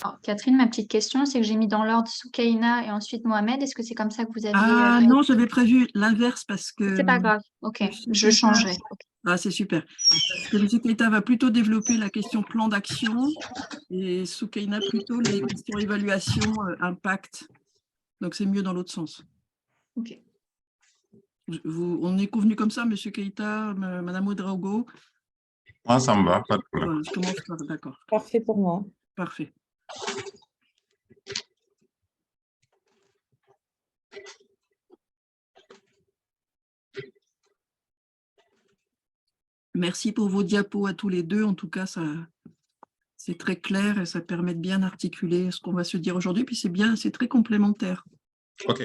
Alors, Catherine, ma petite question, c'est que j'ai mis dans l'ordre Soukaina et ensuite Mohamed. Est-ce que c'est comme ça que vous aviez Ah prévu? non, j'avais prévu l'inverse parce que C'est pas grave. Ok, Monsieur je Keita, changerai. Ok. ah, c'est super. Parce que Monsieur Keita va plutôt développer la question plan d'action et Soukaina plutôt les questions évaluation, impact. Donc c'est mieux dans l'autre sens. Ok. On est convenu comme ça, Monsieur Keita, Madame Ouedraogo. Moi, ça me va, pas de problème. Voilà, je commence par d'accord. Parfait pour moi. Parfait. Merci pour vos diapos à tous les deux. En tout cas, c'est très clair et ça permet de bien articuler ce qu'on va se dire aujourd'hui. Puis c'est bien, c'est très complémentaire. OK.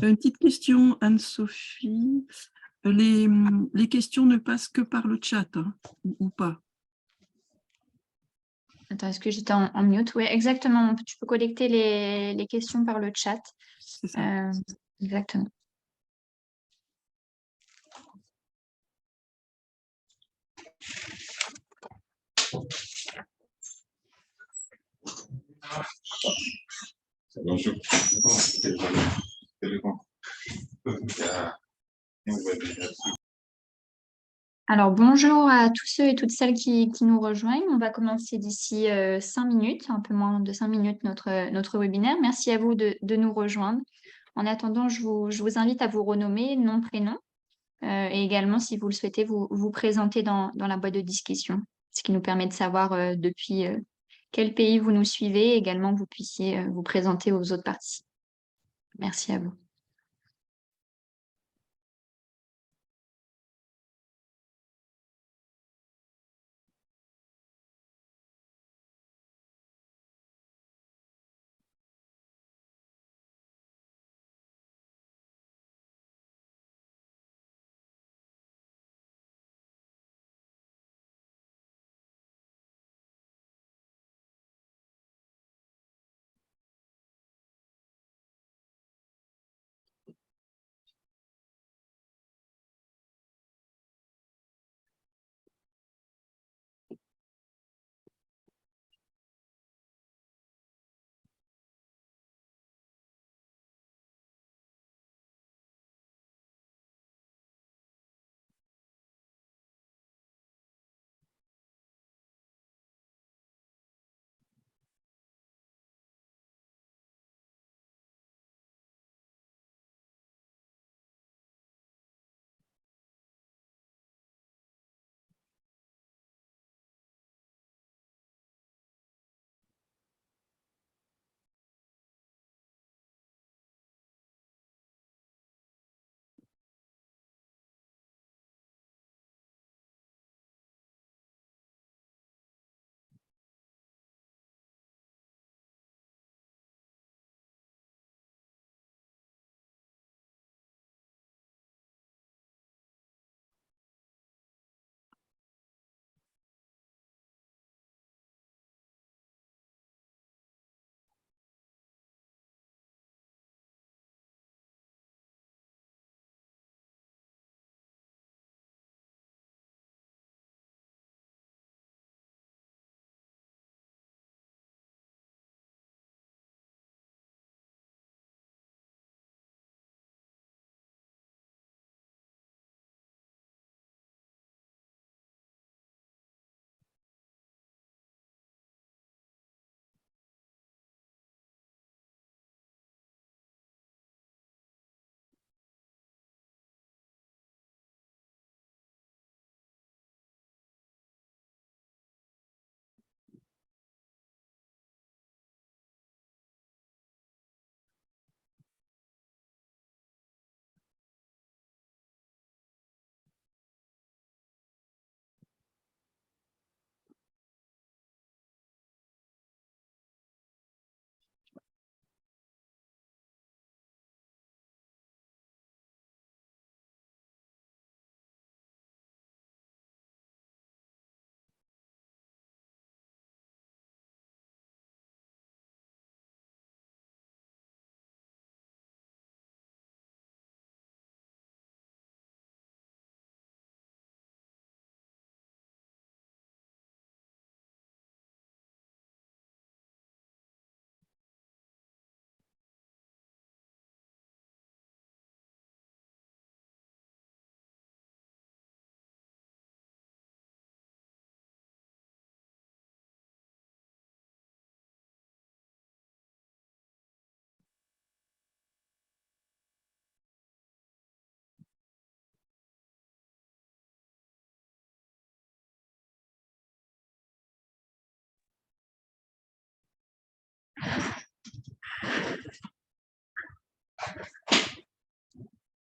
Une petite question, Anne-Sophie. Les questions ne passent que par le chat, hein, ou pas? Attends, est-ce que j'étais en mute? Oui, exactement. Tu peux collecter les questions par le chat. C'est ça. Exactement. Bonjour. Alors, bonjour à tous ceux et toutes celles qui nous rejoignent. On va commencer d'ici 5 minutes, un peu moins de 5 minutes, notre webinaire. Merci à vous de nous rejoindre. En attendant, je vous invite à vous renommer nom, prénom, et également, si vous le souhaitez, vous présenter dans la boîte de discussion, ce qui nous permet de savoir depuis quel pays vous nous suivez et également que vous puissiez vous présenter aux autres participants. Merci à vous.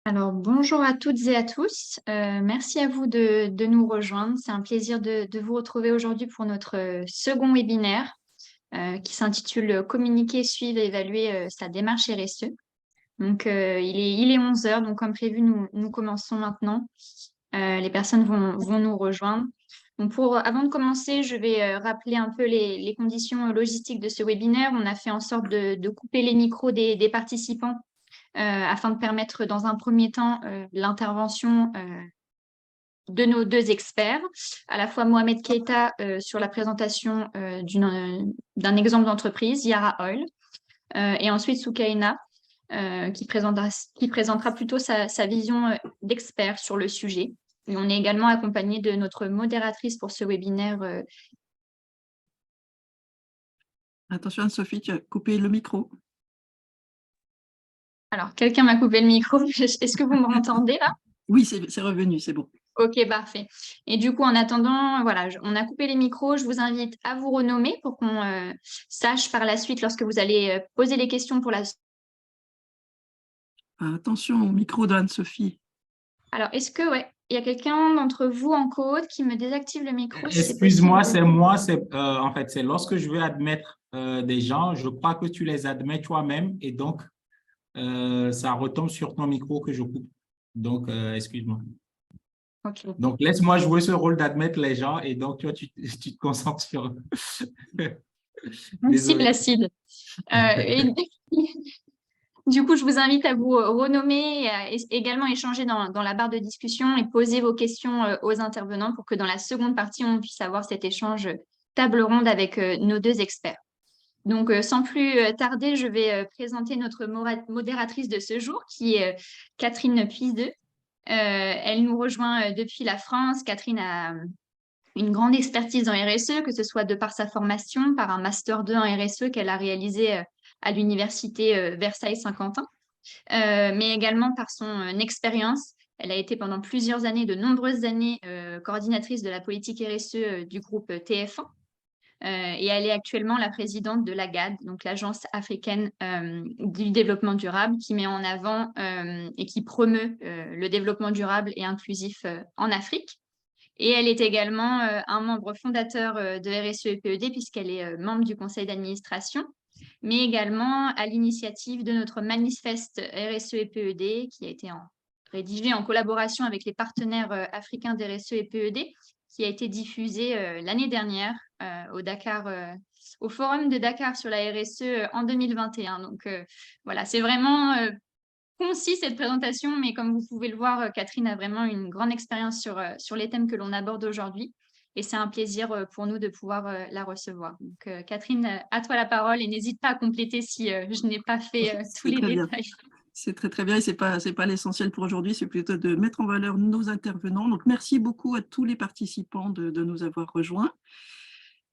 Alors, bonjour à toutes et à tous. Merci à vous de nous rejoindre. C'est un plaisir de vous retrouver aujourd'hui pour notre second webinaire qui s'intitule « Communiquer, suivre et évaluer sa démarche RSE ». Donc, il est 11 heures, donc comme prévu, nous commençons maintenant. Les personnes vont nous rejoindre. Donc avant de commencer, je vais rappeler un peu les conditions logistiques de ce webinaire. On a fait en sorte de couper les micros des participants afin de permettre dans un premier temps l'intervention de nos deux experts, à la fois Mohamed Keita sur la présentation d'un exemple d'entreprise, Yara Oil, et ensuite Soukaina qui présentera plutôt sa vision d'expert sur le sujet. Et on est également accompagné de notre modératrice pour ce webinaire. Attention Anne-Sophie, tu as coupé le micro. Alors, quelqu'un m'a coupé le micro. Est-ce que vous m'entendez là? Oui, c'est revenu, c'est bon. Ok, parfait. Et du coup, en attendant, voilà, on a coupé les micros. Je vous invite à vous renommer pour qu'on sache par la suite, lorsque vous allez poser les questions pour la... Attention au micro d'Anne-Sophie. Alors, est-ce que, ouais, il y a quelqu'un d'entre vous en code qui me désactive le micro? Excuse-moi, c'est moi. En fait, c'est lorsque je veux admettre des gens, je crois que tu les admets toi-même et donc ça retombe sur ton micro que je coupe. Donc, excuse-moi. Okay. Donc, laisse-moi jouer ce rôle d'admettre les gens et donc, toi, tu te concentres sur… Cible acide. Du coup, je vous invite à vous renommer et également échanger dans la barre de discussion et poser vos questions aux intervenants pour que dans la seconde partie, on puisse avoir cet échange table ronde avec nos deux experts. Donc, sans plus tarder, je vais présenter notre modératrice de ce jour, qui est Catherine Puiseux. Elle nous rejoint depuis la France. Catherine a une grande expertise en RSE, que ce soit de par sa formation, par un Master 2 en RSE qu'elle a réalisé à l'université Versailles-Saint-Quentin, mais également par son expérience. Elle a été pendant plusieurs années, de nombreuses années, coordinatrice de la politique RSE du groupe TF1. Et elle est actuellement la présidente de l'AGAD, donc l'Agence africaine du développement durable, qui met en avant et qui promeut le développement durable et inclusif en Afrique. Et elle est également un membre fondateur de RSE et PED, puisqu'elle est membre du conseil d'administration, mais également à l'initiative de notre manifeste RSE et PED, qui a été rédigé en collaboration avec les partenaires africains d'RSE et PED, qui a été diffusé l'année dernière au Forum de Dakar sur la RSE en 2021. Donc voilà, c'est vraiment concis cette présentation, mais comme vous pouvez le voir, Catherine a vraiment une grande expérience sur les thèmes que l'on aborde aujourd'hui. Et c'est un plaisir pour nous de pouvoir la recevoir. Donc, Catherine, à toi la parole et n'hésite pas à compléter si je n'ai pas fait tous les détails. C'est très, très bien et ce n'est pas l'essentiel pour aujourd'hui, c'est plutôt de mettre en valeur nos intervenants. Donc, merci beaucoup à tous les participants de nous avoir rejoints.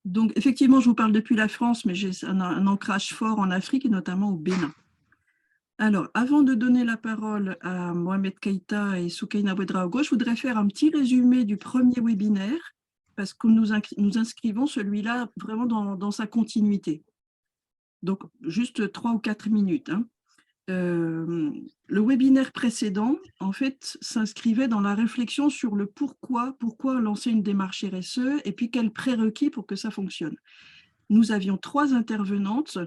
Donc, effectivement, je vous parle depuis la France, mais j'ai un ancrage fort en Afrique et notamment au Bénin. Alors, avant de donner la parole à Mohamed Keita et Soukaina Ouedraogo, je voudrais faire un petit résumé du premier webinaire parce que nous inscrivons celui-là vraiment dans sa continuité. Donc, juste 3 ou 4 minutes. Le webinaire précédent, en fait, s'inscrivait dans la réflexion sur le pourquoi lancer une démarche RSE et puis quels prérequis pour que ça fonctionne. Nous avions 3 intervenantes,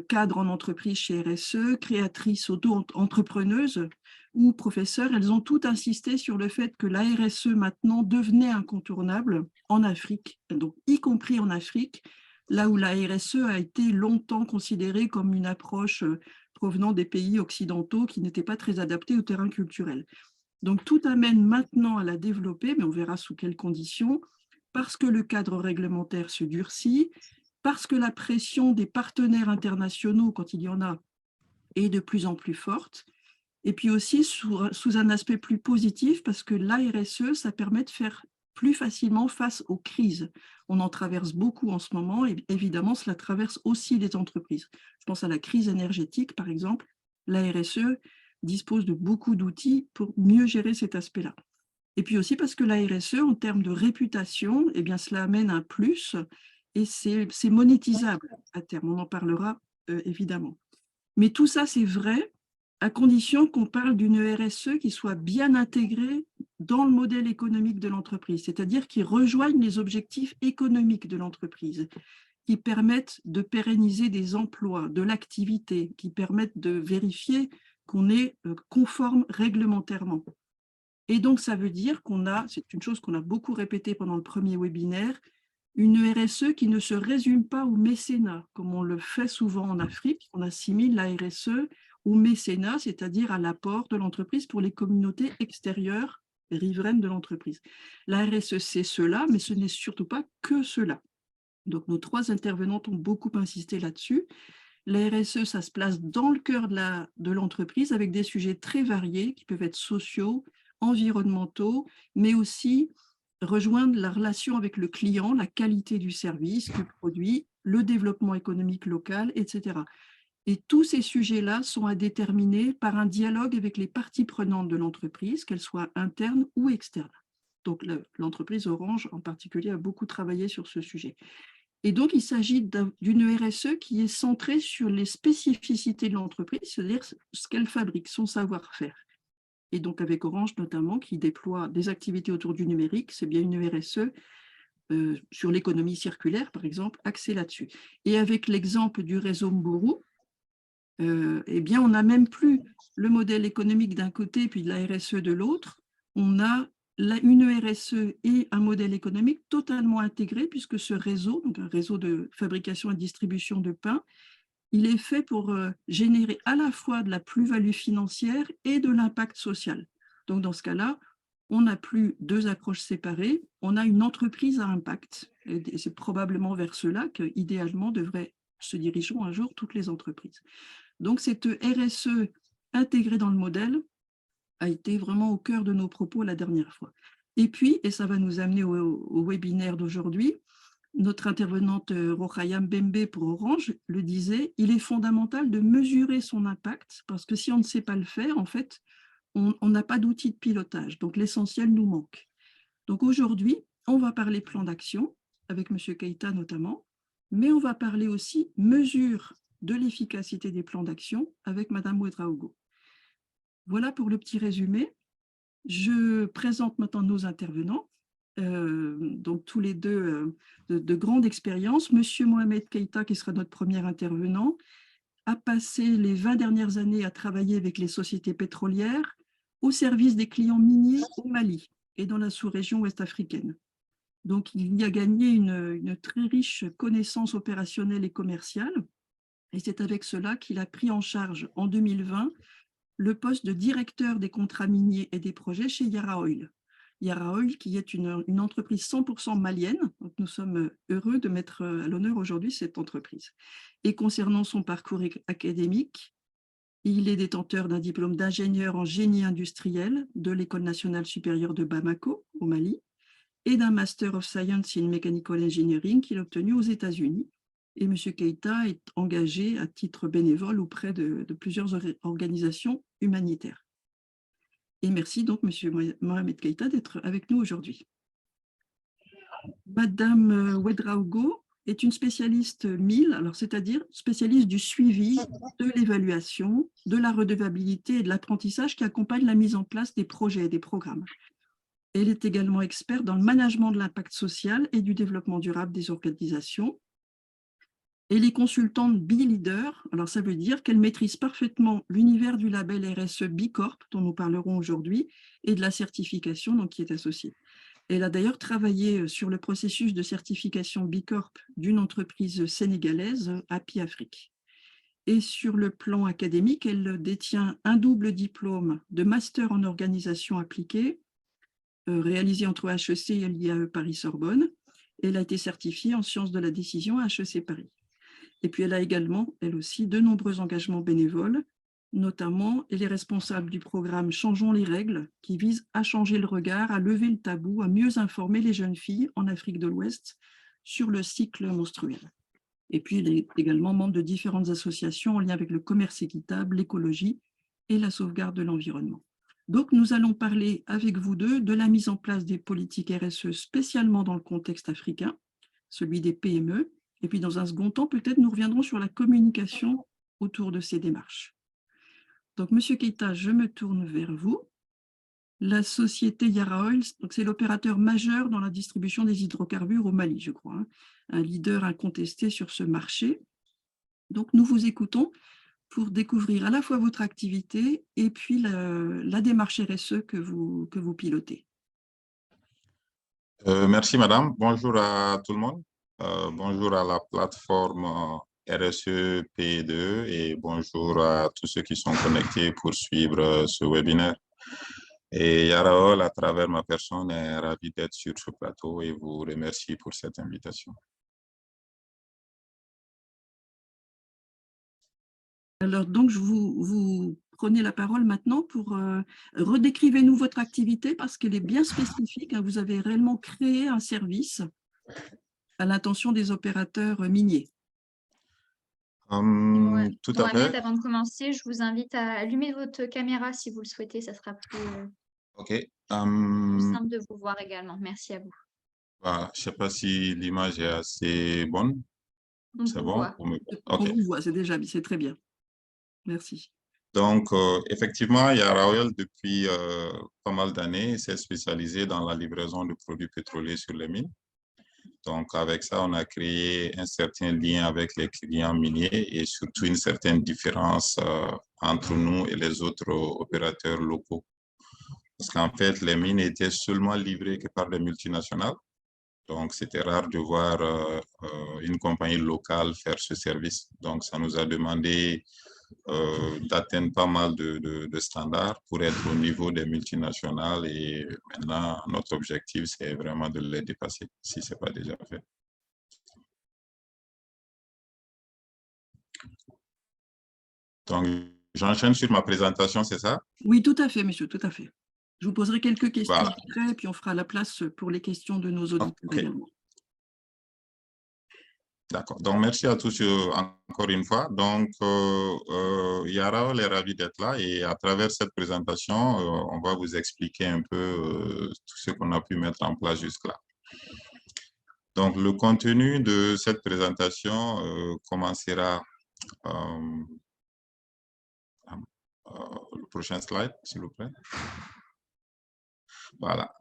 cadres en entreprise chez RSE, créatrices auto-entrepreneuses ou professeurs. Elles ont toutes insisté sur le fait que la RSE maintenant devenait incontournable en Afrique, donc y compris en Afrique, là où la RSE a été longtemps considérée comme une approche provenant des pays occidentaux qui n'étaient pas très adaptés au terrain culturel. Donc tout amène maintenant à la développer, mais on verra sous quelles conditions, parce que le cadre réglementaire se durcit, parce que la pression des partenaires internationaux, quand il y en a, est de plus en plus forte, et puis aussi sous un aspect plus positif, parce que la RSE, ça permet de faire plus facilement face aux crises. On en traverse beaucoup en ce moment et évidemment, cela traverse aussi les entreprises. Je pense à la crise énergétique, par exemple. La RSE dispose de beaucoup d'outils pour mieux gérer cet aspect-là. Et puis aussi parce que la RSE, en termes de réputation, eh bien, cela amène un plus et c'est monétisable à terme. On en parlera évidemment. Mais tout ça, c'est vrai à condition qu'on parle d'une RSE qui soit bien intégrée dans le modèle économique de l'entreprise, c'est-à-dire qui rejoigne les objectifs économiques de l'entreprise, qui permettent de pérenniser des emplois, de l'activité, qui permettent de vérifier qu'on est conforme réglementairement. Et donc, ça veut dire qu'on a, c'est une chose qu'on a beaucoup répétée pendant le premier webinaire, une RSE qui ne se résume pas au mécénat, comme on le fait souvent en Afrique. On assimile la RSE au mécénat, c'est-à-dire à l'apport de l'entreprise pour les communautés extérieures, riveraines de l'entreprise. La RSE, c'est cela, mais ce n'est surtout pas que cela. Donc, nos 3 intervenantes ont beaucoup insisté là-dessus. La RSE, ça se place dans le cœur de l'entreprise avec des sujets très variés qui peuvent être sociaux, environnementaux, mais aussi rejoindre la relation avec le client, la qualité du service, du produit, le développement économique local, etc. Et tous ces sujets-là sont à déterminer par un dialogue avec les parties prenantes de l'entreprise, qu'elles soient internes ou externes. Donc, l'entreprise Orange, en particulier, a beaucoup travaillé sur ce sujet. Et donc, il s'agit d'une RSE qui est centrée sur les spécificités de l'entreprise, c'est-à-dire ce qu'elle fabrique, son savoir-faire. Et donc, avec Orange notamment, qui déploie des activités autour du numérique, c'est bien une RSE sur l'économie circulaire, par exemple, axée là-dessus. Et avec l'exemple du réseau Mburu, eh bien, on n'a même plus le modèle économique d'un côté, puis de la RSE de l'autre. On a une RSE et un modèle économique totalement intégrés, puisque ce réseau, donc un réseau de fabrication et distribution de pain, il est fait pour générer à la fois de la plus-value financière et de l'impact social. Donc, dans ce cas-là, on n'a plus 2 approches séparées, on a une entreprise à impact. Et c'est probablement vers cela qu'idéalement se dirigeront un jour toutes les entreprises. Donc, cette RSE intégrée dans le modèle a été vraiment au cœur de nos propos la dernière fois. Et puis, et ça va nous amener au webinaire d'aujourd'hui, notre intervenante Rokhaya Mbembe pour Orange le disait, il est fondamental de mesurer son impact parce que si on ne sait pas le faire, en fait, on n'a pas d'outil de pilotage. Donc, l'essentiel nous manque. Donc, aujourd'hui, on va parler plan d'action avec M. Keïta notamment, mais on va parler aussi mesure de l'efficacité des plans d'action avec Mme Ouedraogo. Voilà pour le petit résumé. Je présente maintenant nos intervenants. Donc tous les deux de grande expérience. Monsieur Mohamed Keïta, qui sera notre premier intervenant, a passé les 20 dernières années à travailler avec les sociétés pétrolières au service des clients miniers au Mali et dans la sous-région ouest-africaine. Donc il y a gagné une très riche connaissance opérationnelle et commerciale, et c'est avec cela qu'il a pris en charge en 2020 le poste de directeur des contrats miniers et des projets chez Yara Oil. Yara Oil, qui est une entreprise 100% malienne. Donc nous sommes heureux de mettre à l'honneur aujourd'hui cette entreprise. Et concernant son parcours académique, il est détenteur d'un diplôme d'ingénieur en génie industriel de l'École nationale supérieure de Bamako, au Mali, et d'un Master of Science in Mechanical Engineering qu'il a obtenu aux États-Unis. Et M. Keïta est engagé à titre bénévole auprès de plusieurs organisations humanitaires. Et merci donc, M. Mohamed Keïta, d'être avec nous aujourd'hui. Madame Ouedraogo est une spécialiste MIL, alors c'est-à-dire spécialiste du suivi, de l'évaluation, de la redevabilité et de l'apprentissage qui accompagne la mise en place des projets et des programmes. Elle est également experte dans le management de l'impact social et du développement durable des organisations. Elle est consultante B-Leader, alors ça veut dire qu'elle maîtrise parfaitement l'univers du label RSE B Corp, dont nous parlerons aujourd'hui, et de la certification donc, qui est associée. Elle a d'ailleurs travaillé sur le processus de certification B Corp d'une entreprise sénégalaise, Happy Afrique. Et sur le plan académique, elle détient un double diplôme de master en organisation appliquée, réalisé entre HEC et l'IAE Paris-Sorbonne. Elle a été certifiée en sciences de la décision à HEC Paris. Et puis, elle a également, elle aussi, de nombreux engagements bénévoles, notamment, elle est responsable du programme Changeons les règles, qui vise à changer le regard, à lever le tabou, à mieux informer les jeunes filles en Afrique de l'Ouest sur le cycle menstruel. Et puis, elle est également membre de différentes associations en lien avec le commerce équitable, l'écologie et la sauvegarde de l'environnement. Donc, nous allons parler avec vous deux de la mise en place des politiques RSE spécialement dans le contexte africain, celui des PME, Et puis, dans un second temps, peut-être nous reviendrons sur la communication autour de ces démarches. Donc, Monsieur Keita, je me tourne vers vous. La société Yara Oil, c'est l'opérateur majeur dans la distribution des hydrocarbures au Mali, je crois, hein, un leader incontesté sur ce marché. Donc, nous vous écoutons pour découvrir à la fois votre activité et puis la démarche RSE que vous pilotez. Merci, madame. Bonjour à tout le monde. Bonjour à la plateforme RSE P2 et bonjour à tous ceux qui sont connectés pour suivre ce webinaire. Et Yara Oil, à travers ma personne, est ravi d'être sur ce plateau et vous remercie pour cette invitation. Alors, donc, vous prenez la parole maintenant pour redécrivez-nous votre activité parce qu'elle est bien spécifique, hein. Vous avez réellement créé un service à l'intention des opérateurs miniers. Tout à Mohamed, fait. avant de commencer, je vous invite à allumer votre caméra si vous le souhaitez. Ça sera plus OK. simple de vous voir également. Merci à vous. Voilà. Je ne sais pas si l'image est assez bonne. On C'est vous bon? voit. On OK. vous voit, c'est très bien. Merci. Donc, effectivement, Yara Oil, depuis pas mal d'années, s'est spécialisé dans la livraison de produits pétroliers sur les mines. Donc, avec ça, on a créé un certain lien avec les clients miniers et surtout une certaine différence entre nous et les autres opérateurs locaux. Parce qu'en fait, les mines étaient seulement livrées que par des multinationales. Donc, c'était rare de voir une compagnie locale faire ce service. Donc, ça nous a demandé d'atteindre pas mal de standards pour être au niveau des multinationales. Et maintenant, notre objectif, c'est vraiment de les dépasser, si ce n'est pas déjà fait. Donc, j'enchaîne sur ma présentation, c'est ça? Oui, tout à fait, monsieur, tout à fait. Je vous poserai quelques questions Voilà. après, et puis on fera la place pour les questions de nos auditeurs également. D'accord. Donc, merci à tous encore une fois. Donc, Yara, on est ravi d'être là et à travers cette présentation, on va vous expliquer un peu tout ce qu'on a pu mettre en place jusque-là. Donc, le contenu de cette présentation commencera. Le prochain slide, s'il vous plaît. Voilà.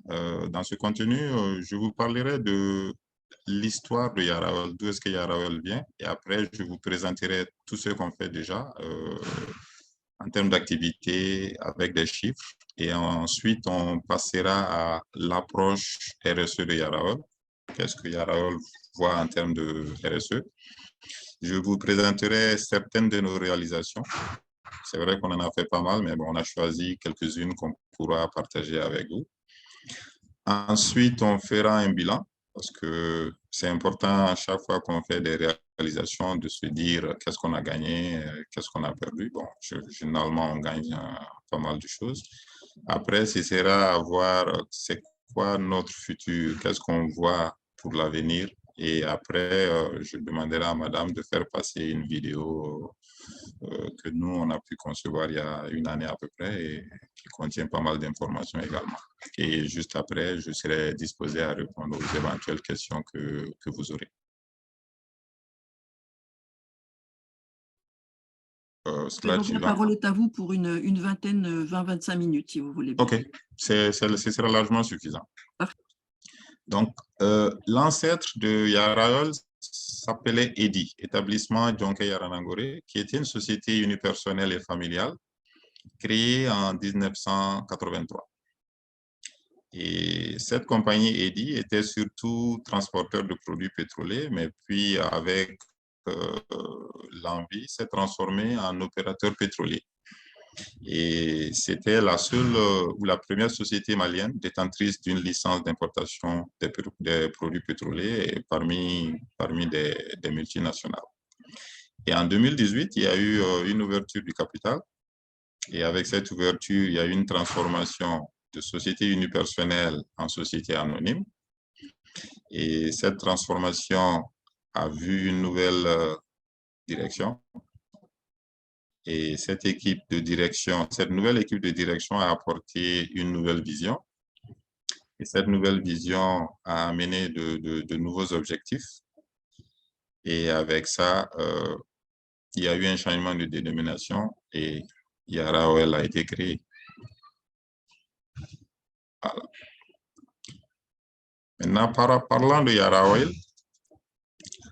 Dans ce contenu, je vous parlerai de l'histoire de Yara Oil, d'où est-ce que Yara Oil vient, et après, je vous présenterai tout ce qu'on fait déjà en termes d'activité avec des chiffres, et ensuite, on passera à l'approche RSE de Yara Oil. Qu'est-ce que Yara Oil voit en termes de RSE? Je vous présenterai certaines de nos réalisations. C'est vrai qu'on en a fait pas mal, mais bon, on a choisi quelques-unes qu'on pourra partager avec vous. Ensuite, on fera un bilan parce que c'est important à chaque fois qu'on fait des réalisations de se dire qu'est-ce qu'on a gagné, qu'est-ce qu'on a perdu. Bon, généralement, on gagne pas mal de choses. Après, ce sera à voir c'est quoi notre futur, qu'est-ce qu'on voit pour l'avenir. Et après, je demanderai à madame de faire passer une vidéo que nous, on a pu concevoir il y a une année à peu près et qui contient pas mal d'informations également. Et juste après, je serai disposé à répondre aux éventuelles questions que vous aurez. Donc, la parole est à vous pour une vingtaine, 20-25 minutes, si vous voulez bien. OK, ce sera largement suffisant. Parfait. Donc, l'ancêtre de Yara Oil s'appelait EDI, Établissement Djonké Yaranangoré, qui était une société unipersonnelle et familiale créée en 1983. Et cette compagnie EDI était surtout transporteur de produits pétroliers, mais puis avec l'envie, s'est transformée en opérateur pétrolier. Et c'était la seule ou la première société malienne détentrice d'une licence d'importation des produits pétroliers parmi des multinationales. Et en 2018, il y a eu une ouverture du capital. Et avec cette ouverture, il y a eu une transformation de société unipersonnelle en société anonyme. Et cette transformation a vu une nouvelle direction. Et cette nouvelle équipe de direction a apporté une nouvelle vision. Et cette nouvelle vision a amené de nouveaux objectifs. Et avec ça, il y a eu un changement de dénomination et Yara Oil a été créé. Voilà. Maintenant, parlant de Yara Oil,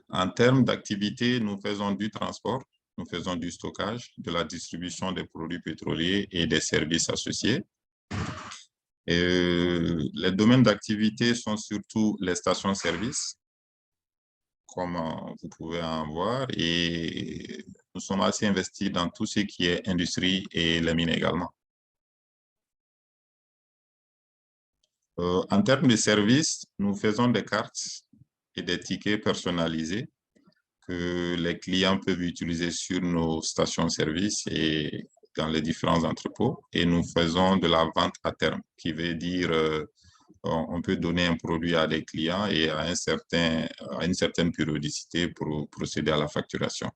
en termes d'activité, nous faisons du transport, nous faisons du stockage, de la distribution des produits pétroliers et des services associés. Les domaines d'activité sont surtout les stations-service, comme vous pouvez en voir, et nous sommes assez investis dans tout ce qui est industrie et les mines également. En termes de services, nous faisons des cartes et des tickets personnalisés que les clients peuvent utiliser sur nos stations-service et dans les différents entrepôts. Et nous faisons de la vente à terme, qui veut dire on peut donner un produit à des clients et à une certaine périodicité pour procéder à la facturation.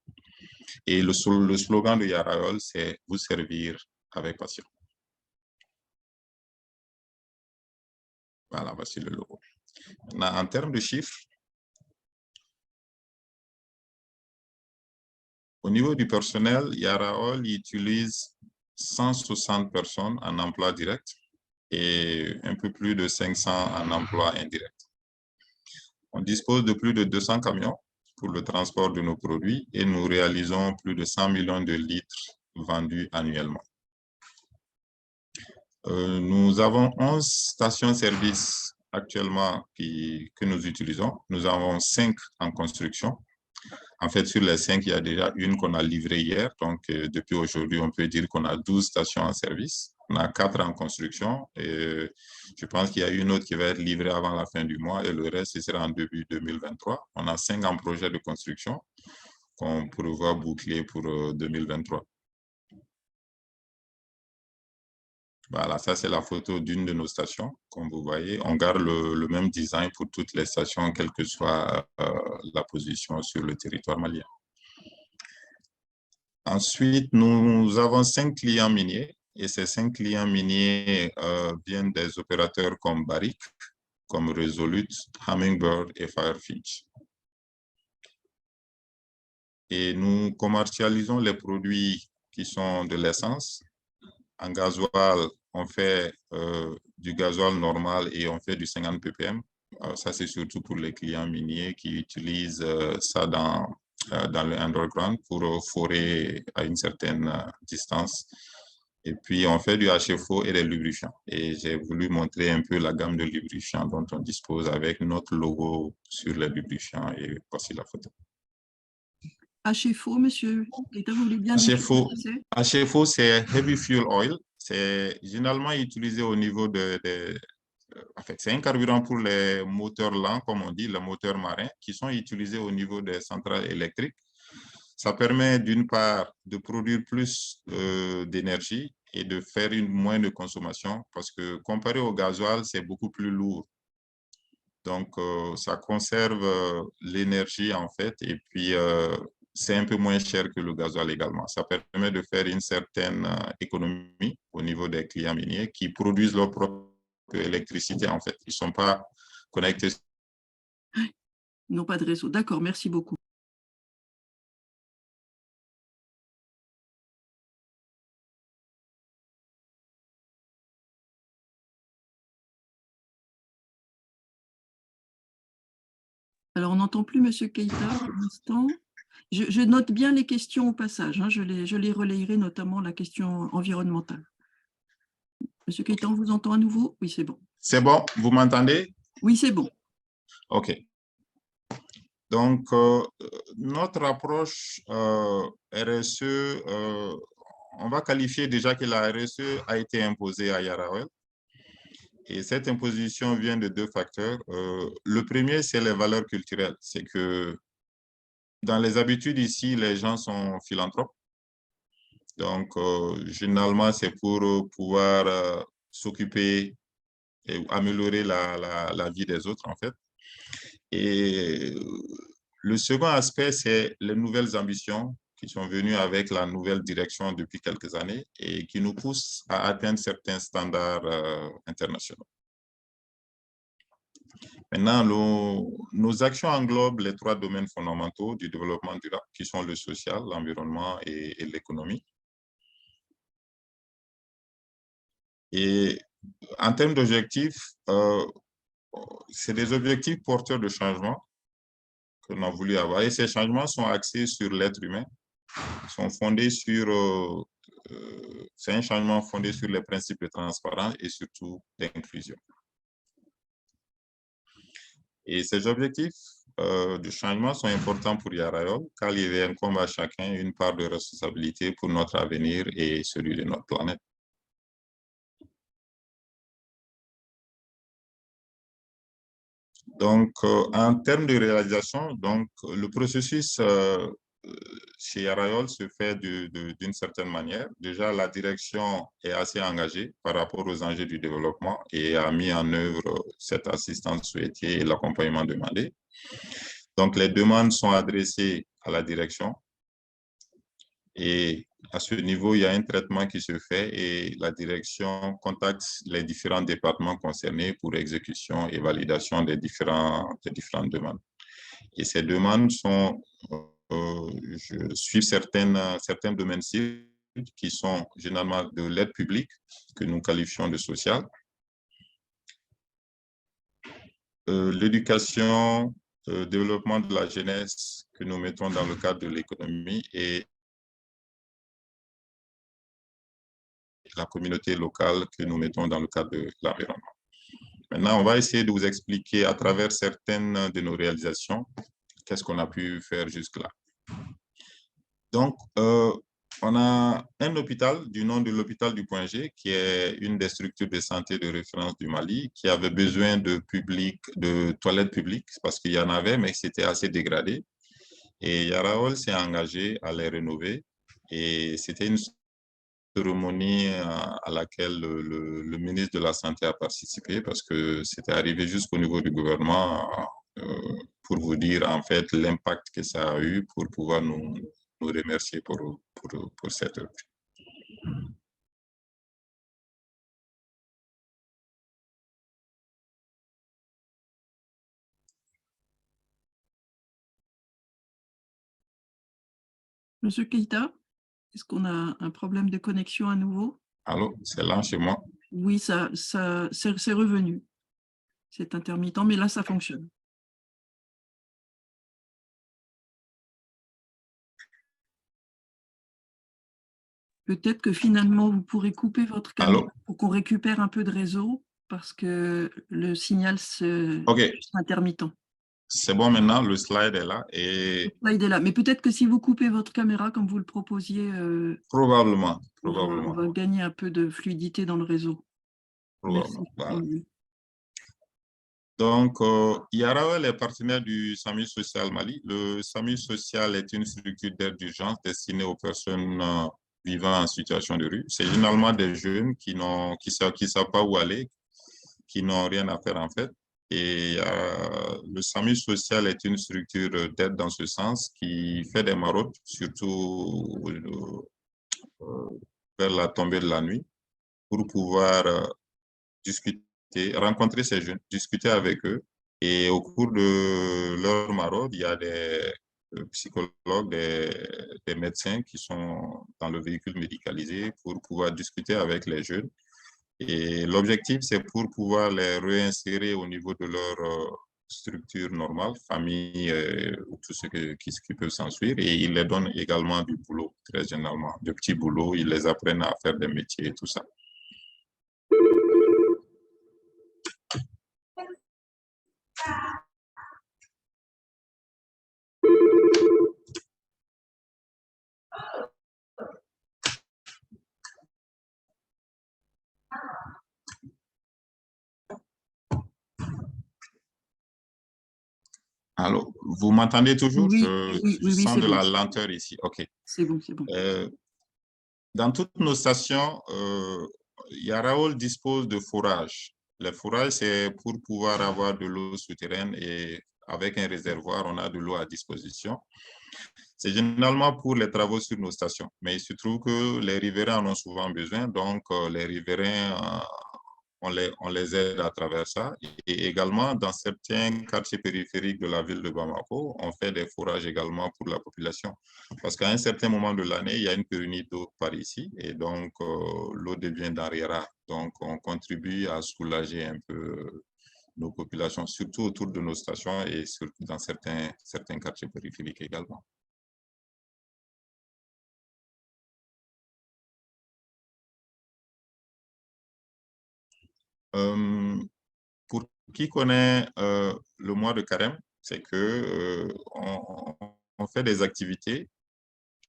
Et le slogan de Yara Oil, c'est « Vous servir avec passion ». Voilà, voici le logo. Maintenant, en termes de chiffres, au niveau du personnel, Yara Oil utilise 160 personnes en emploi direct et un peu plus de 500 en emploi indirect. On dispose de plus de 200 camions pour le transport de nos produits et nous réalisons plus de 100 millions de litres vendus annuellement. Nous avons 11 stations-service actuellement que nous utilisons. Nous avons 5 en construction. En fait, sur les 5, il y a déjà une qu'on a livrée hier. Donc, depuis aujourd'hui, on peut dire qu'on a 12 stations en service. On a 4 en construction. Et je pense qu'il y a une autre qui va être livrée avant la fin du mois et le reste, ce sera en début 2023. On a 5 en projet de construction qu'on pourra boucler pour 2023. Voilà, ça c'est la photo d'une de nos stations. Comme vous voyez, on garde le même design pour toutes les stations, quelle que soit la position sur le territoire malien. Ensuite, nous avons 5 clients miniers et ces 5 clients miniers viennent des opérateurs comme Barrick, comme Resolute, Hummingbird et Firefinch. Et nous commercialisons les produits qui sont de l'essence. En gasoil, on fait du gasoil normal et on fait du 50 ppm. Ça, c'est surtout pour les clients miniers qui utilisent ça dans le underground pour forer à une certaine distance. Et puis, on fait du HFO et des lubrifiants. Et j'ai voulu montrer un peu la gamme de lubrifiants dont on dispose avec notre logo sur les lubrifiants. Et voici la photo. HFO, monsieur, vous voulez bien HFO, HFO, c'est Heavy Fuel Oil. C'est généralement utilisé au niveau en fait, c'est un carburant pour les moteurs lents, comme on dit, les moteurs marins, qui sont utilisés au niveau des centrales électriques. Ça permet d'une part de produire plus d'énergie et de faire moins de consommation parce que comparé au gasoil, c'est beaucoup plus lourd. Donc, ça conserve l'énergie en fait et puis c'est un peu moins cher que le gasoil également. Ça permet de faire une certaine économie au niveau des clients miniers qui produisent leur propre électricité en fait. Ils ne sont pas connectés. Ils n'ont pas de réseau. D'accord, merci beaucoup. Alors, on n'entend plus M. Keïta pour l'instant. Je note bien les questions au passage. Hein, je les relayerai, notamment la question environnementale. M. Keïta, on vous entend à nouveau? Oui, c'est bon. C'est bon, vous m'entendez? Oui, c'est bon. OK. Donc, notre approche RSE, on va qualifier déjà que la RSE a été imposée à Yara Oil. Et cette imposition vient de 2 facteurs. Le premier, c'est les valeurs culturelles. C'est que dans les habitudes ici, les gens sont philanthropes. Donc, généralement, c'est pour pouvoir s'occuper et améliorer la vie des autres, en fait. Et le second aspect, c'est les nouvelles ambitions qui sont venues avec la nouvelle direction depuis quelques années et qui nous poussent à atteindre certains standards internationaux. Maintenant, nos actions englobent les 3 domaines fondamentaux du développement durable, qui sont le social, l'environnement et l'économie. Et en termes d'objectifs, c'est des objectifs porteurs de changement que l'on a voulu avoir. Et ces changements sont axés sur l'être humain, sont fondés sur... c'est un changement fondé sur les principes de transparence et surtout d'inclusion. Et ces objectifs de changement sont importants pour Yarayol, car il incombe à chacun une part de responsabilité pour notre avenir et celui de notre planète. Donc, en termes de réalisation, donc, le processus chez Yarayol se fait d'une certaine manière. Déjà, la direction est assez engagée par rapport aux enjeux du développement et a mis en œuvre cette assistance souhaitée et l'accompagnement demandé. Donc, les demandes sont adressées à la direction et à ce niveau, il y a un traitement qui se fait et la direction contacte les différents départements concernés pour exécution et validation des différentes demandes. Et ces demandes suivent certains domaines cibles qui sont généralement de l'aide publique, que nous qualifions de sociale, l'éducation, le développement de la jeunesse que nous mettons dans le cadre de l'économie et la communauté locale que nous mettons dans le cadre de l'environnement. Maintenant, on va essayer de vous expliquer à travers certaines de nos réalisations qu'est-ce qu'on a pu faire jusque-là. Donc, on a un hôpital du nom de l'hôpital du Point G, qui est une des structures de santé de référence du Mali, qui avait besoin de toilettes publiques, parce qu'il y en avait, mais c'était assez dégradé. Et Yarayol s'est engagé à les rénover. Et c'était une cérémonie à laquelle le ministre de la Santé a participé, parce que c'était arrivé jusqu'au niveau du gouvernement pour vous dire en fait l'impact que ça a eu pour pouvoir nous remercier pour cette œuvre. Monsieur Keïta, est-ce qu'on a un problème de connexion à nouveau? Allô, c'est là chez moi? Oui, c'est revenu. C'est intermittent, mais là, ça fonctionne. Peut-être que finalement, vous pourrez couper votre caméra pour qu'on récupère un peu de réseau, parce que le signal est intermittent. C'est bon maintenant, le slide est là. Et... Le slide est là, mais peut-être que si vous coupez votre caméra comme vous le proposiez, probablement. On va gagner un peu de fluidité dans le réseau. Probablement. Voilà. Donc, Yarayol est partenaire du SAMU Social Mali. Le SAMU Social est une structure d'aide d'urgence destinée aux personnes vivant en situation de rue. C'est généralement des jeunes qui ne savent pas où aller, qui n'ont rien à faire en fait. Et le SAMU Social est une structure d'aide dans ce sens qui fait des maraudes, surtout vers la tombée de la nuit, pour pouvoir discuter, rencontrer ces jeunes, discuter avec eux. Et au cours de leur maraude, il y a des psychologues, des médecins qui sont dans le véhicule médicalisé pour pouvoir discuter avec les jeunes. Et l'objectif, c'est pour pouvoir les réinsérer au niveau de leur structure normale, famille, ou tout ce qui peut s'ensuivre. Et ils les donnent également du boulot, très généralement, de petits boulots. Ils les apprennent à faire des métiers et tout ça. Allô, vous m'entendez toujours? Oui, je sens de la lenteur ici. OK. C'est bon, c'est bon. Dans toutes nos stations, Yarayol dispose de forages. Le forage, c'est pour pouvoir avoir de l'eau souterraine et avec un réservoir, on a de l'eau à disposition. C'est généralement pour les travaux sur nos stations, mais il se trouve que les riverains en ont souvent besoin, donc les riverains on les aide à travers ça. Et également, dans certains quartiers périphériques de la ville de Bamako, on fait des forages également pour la population. Parce qu'à un certain moment de l'année, il y a une pénurie d'eau par ici, et donc l'eau devient denrée rare. Donc, on contribue à soulager un peu nos populations, surtout autour de nos stations et dans certains quartiers périphériques également. Pour qui connaît le mois de carême, c'est que on fait des activités.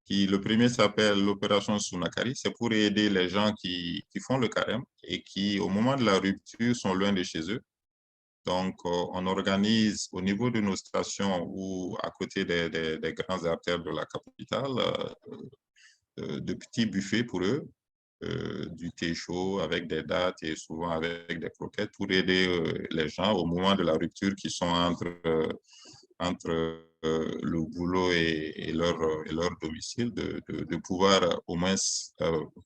Le premier s'appelle l'opération Sunakari. C'est pour aider les gens qui font le carême et qui, au moment de la rupture, sont loin de chez eux. Donc, on organise au niveau de nos stations ou à côté des grandes artères de la capitale de petits buffets pour eux, du thé chaud avec des dattes et souvent avec des croquettes pour aider les gens au moment de la rupture qui sont entre le boulot et leur domicile, de pouvoir au moins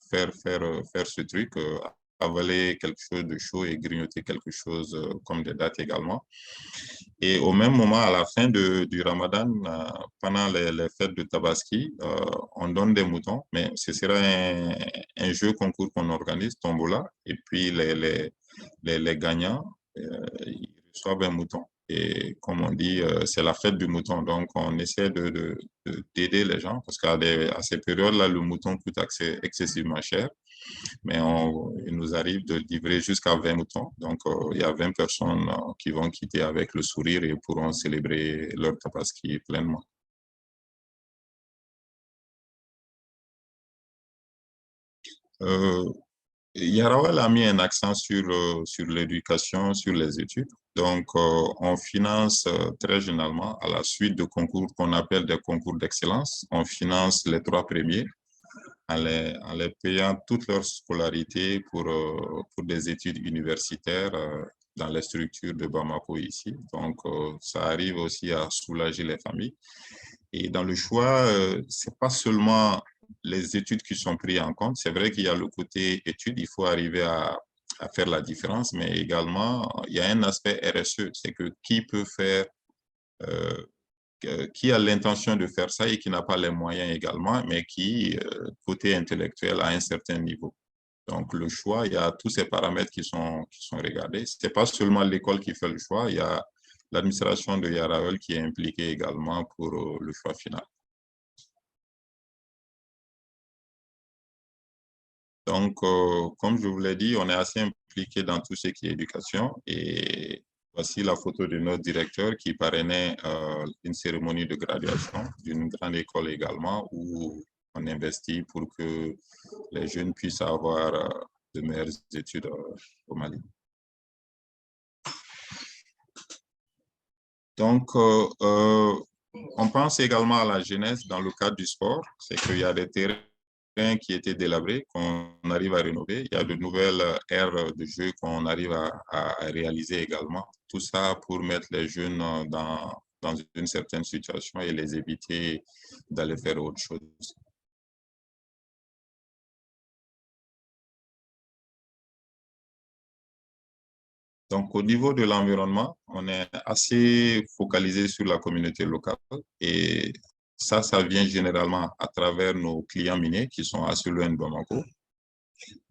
faire ce truc, avaler quelque chose de chaud et grignoter quelque chose comme des dattes également. Et au même moment, à la fin du Ramadan, pendant les fêtes de Tabaski, on donne des moutons, mais ce sera un jeu concours qu'on organise, Tombola, et puis les gagnants, ils reçoivent un mouton. Et comme on dit, c'est la fête du mouton. Donc, on essaie d'aider les gens parce qu'à ces périodes-là, le mouton coûte excessivement cher. Mais il nous arrive de livrer jusqu'à 20 moutons. Donc, il y a 20 personnes qui vont quitter avec le sourire et pourront célébrer leur tabaski pleinement. Yarawal a mis un accent sur l'éducation, sur les études. Donc, on finance très généralement, à la suite de concours qu'on appelle des concours d'excellence, on finance les 3 premiers en les payant toute leur scolarité pour des études universitaires dans les structures de Bamako ici. Donc, ça arrive aussi à soulager les familles. Et dans le choix, ce n'est pas seulement les études qui sont prises en compte. C'est vrai qu'il y a le côté études, il faut arriver à faire la différence, mais également, il y a un aspect RSE, c'est que qui peut faire, qui a l'intention de faire ça et qui n'a pas les moyens également, mais qui, côté intellectuel, a un certain niveau. Donc, le choix, il y a tous ces paramètres qui sont regardés. Ce n'est pas seulement l'école qui fait le choix, il y a l'administration de Yarawel qui est impliquée également pour le choix final. Donc, comme je vous l'ai dit, on est assez impliqué dans tout ce qui est éducation. Et voici la photo de notre directeur qui parrainait une cérémonie de graduation d'une grande école également où on investit pour que les jeunes puissent avoir de meilleures études au Mali. Donc, on pense également à la jeunesse dans le cadre du sport. C'est qu'il y a des terrains qui étaient délabrés, qu'on arrive à rénover. Il y a de nouvelles aires de jeu qu'on arrive à réaliser également. Tout ça pour mettre les jeunes dans une certaine situation et les éviter d'aller faire autre chose. Donc, au niveau de l'environnement, on est assez focalisé sur la communauté locale et ça vient généralement à travers nos clients miniers qui sont assez loin de Bamako.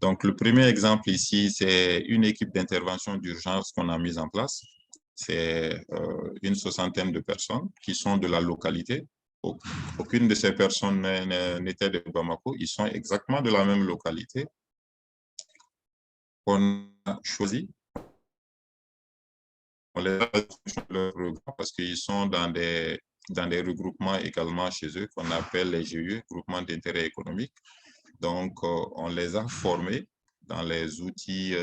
Donc, le premier exemple ici, c'est une équipe d'intervention d'urgence qu'on a mise en place. C'est une 60aine de personnes qui sont de la localité. Aucune de ces personnes n'était de Bamako. Ils sont exactement de la même localité. On a choisi. On les a parce qu'ils sont dans des regroupements également chez eux qu'on appelle les GIE, groupements d'intérêt économique. Donc, on les a formés dans les outils,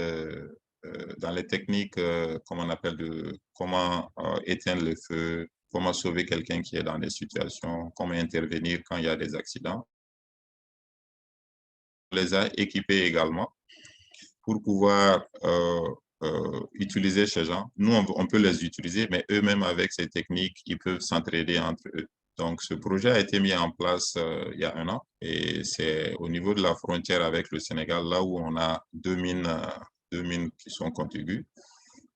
dans les techniques, comme on appelle, comment éteindre le feu, comment sauver quelqu'un qui est dans des situations, comment intervenir quand il y a des accidents. On les a équipés également pour pouvoir utiliser ces gens. Nous, on peut les utiliser, mais eux-mêmes, avec ces techniques, ils peuvent s'entraider entre eux. Donc, ce projet a été mis en place il y a 1 an et c'est au niveau de la frontière avec le Sénégal, là où on a 2 mines 2 mines qui sont contiguës,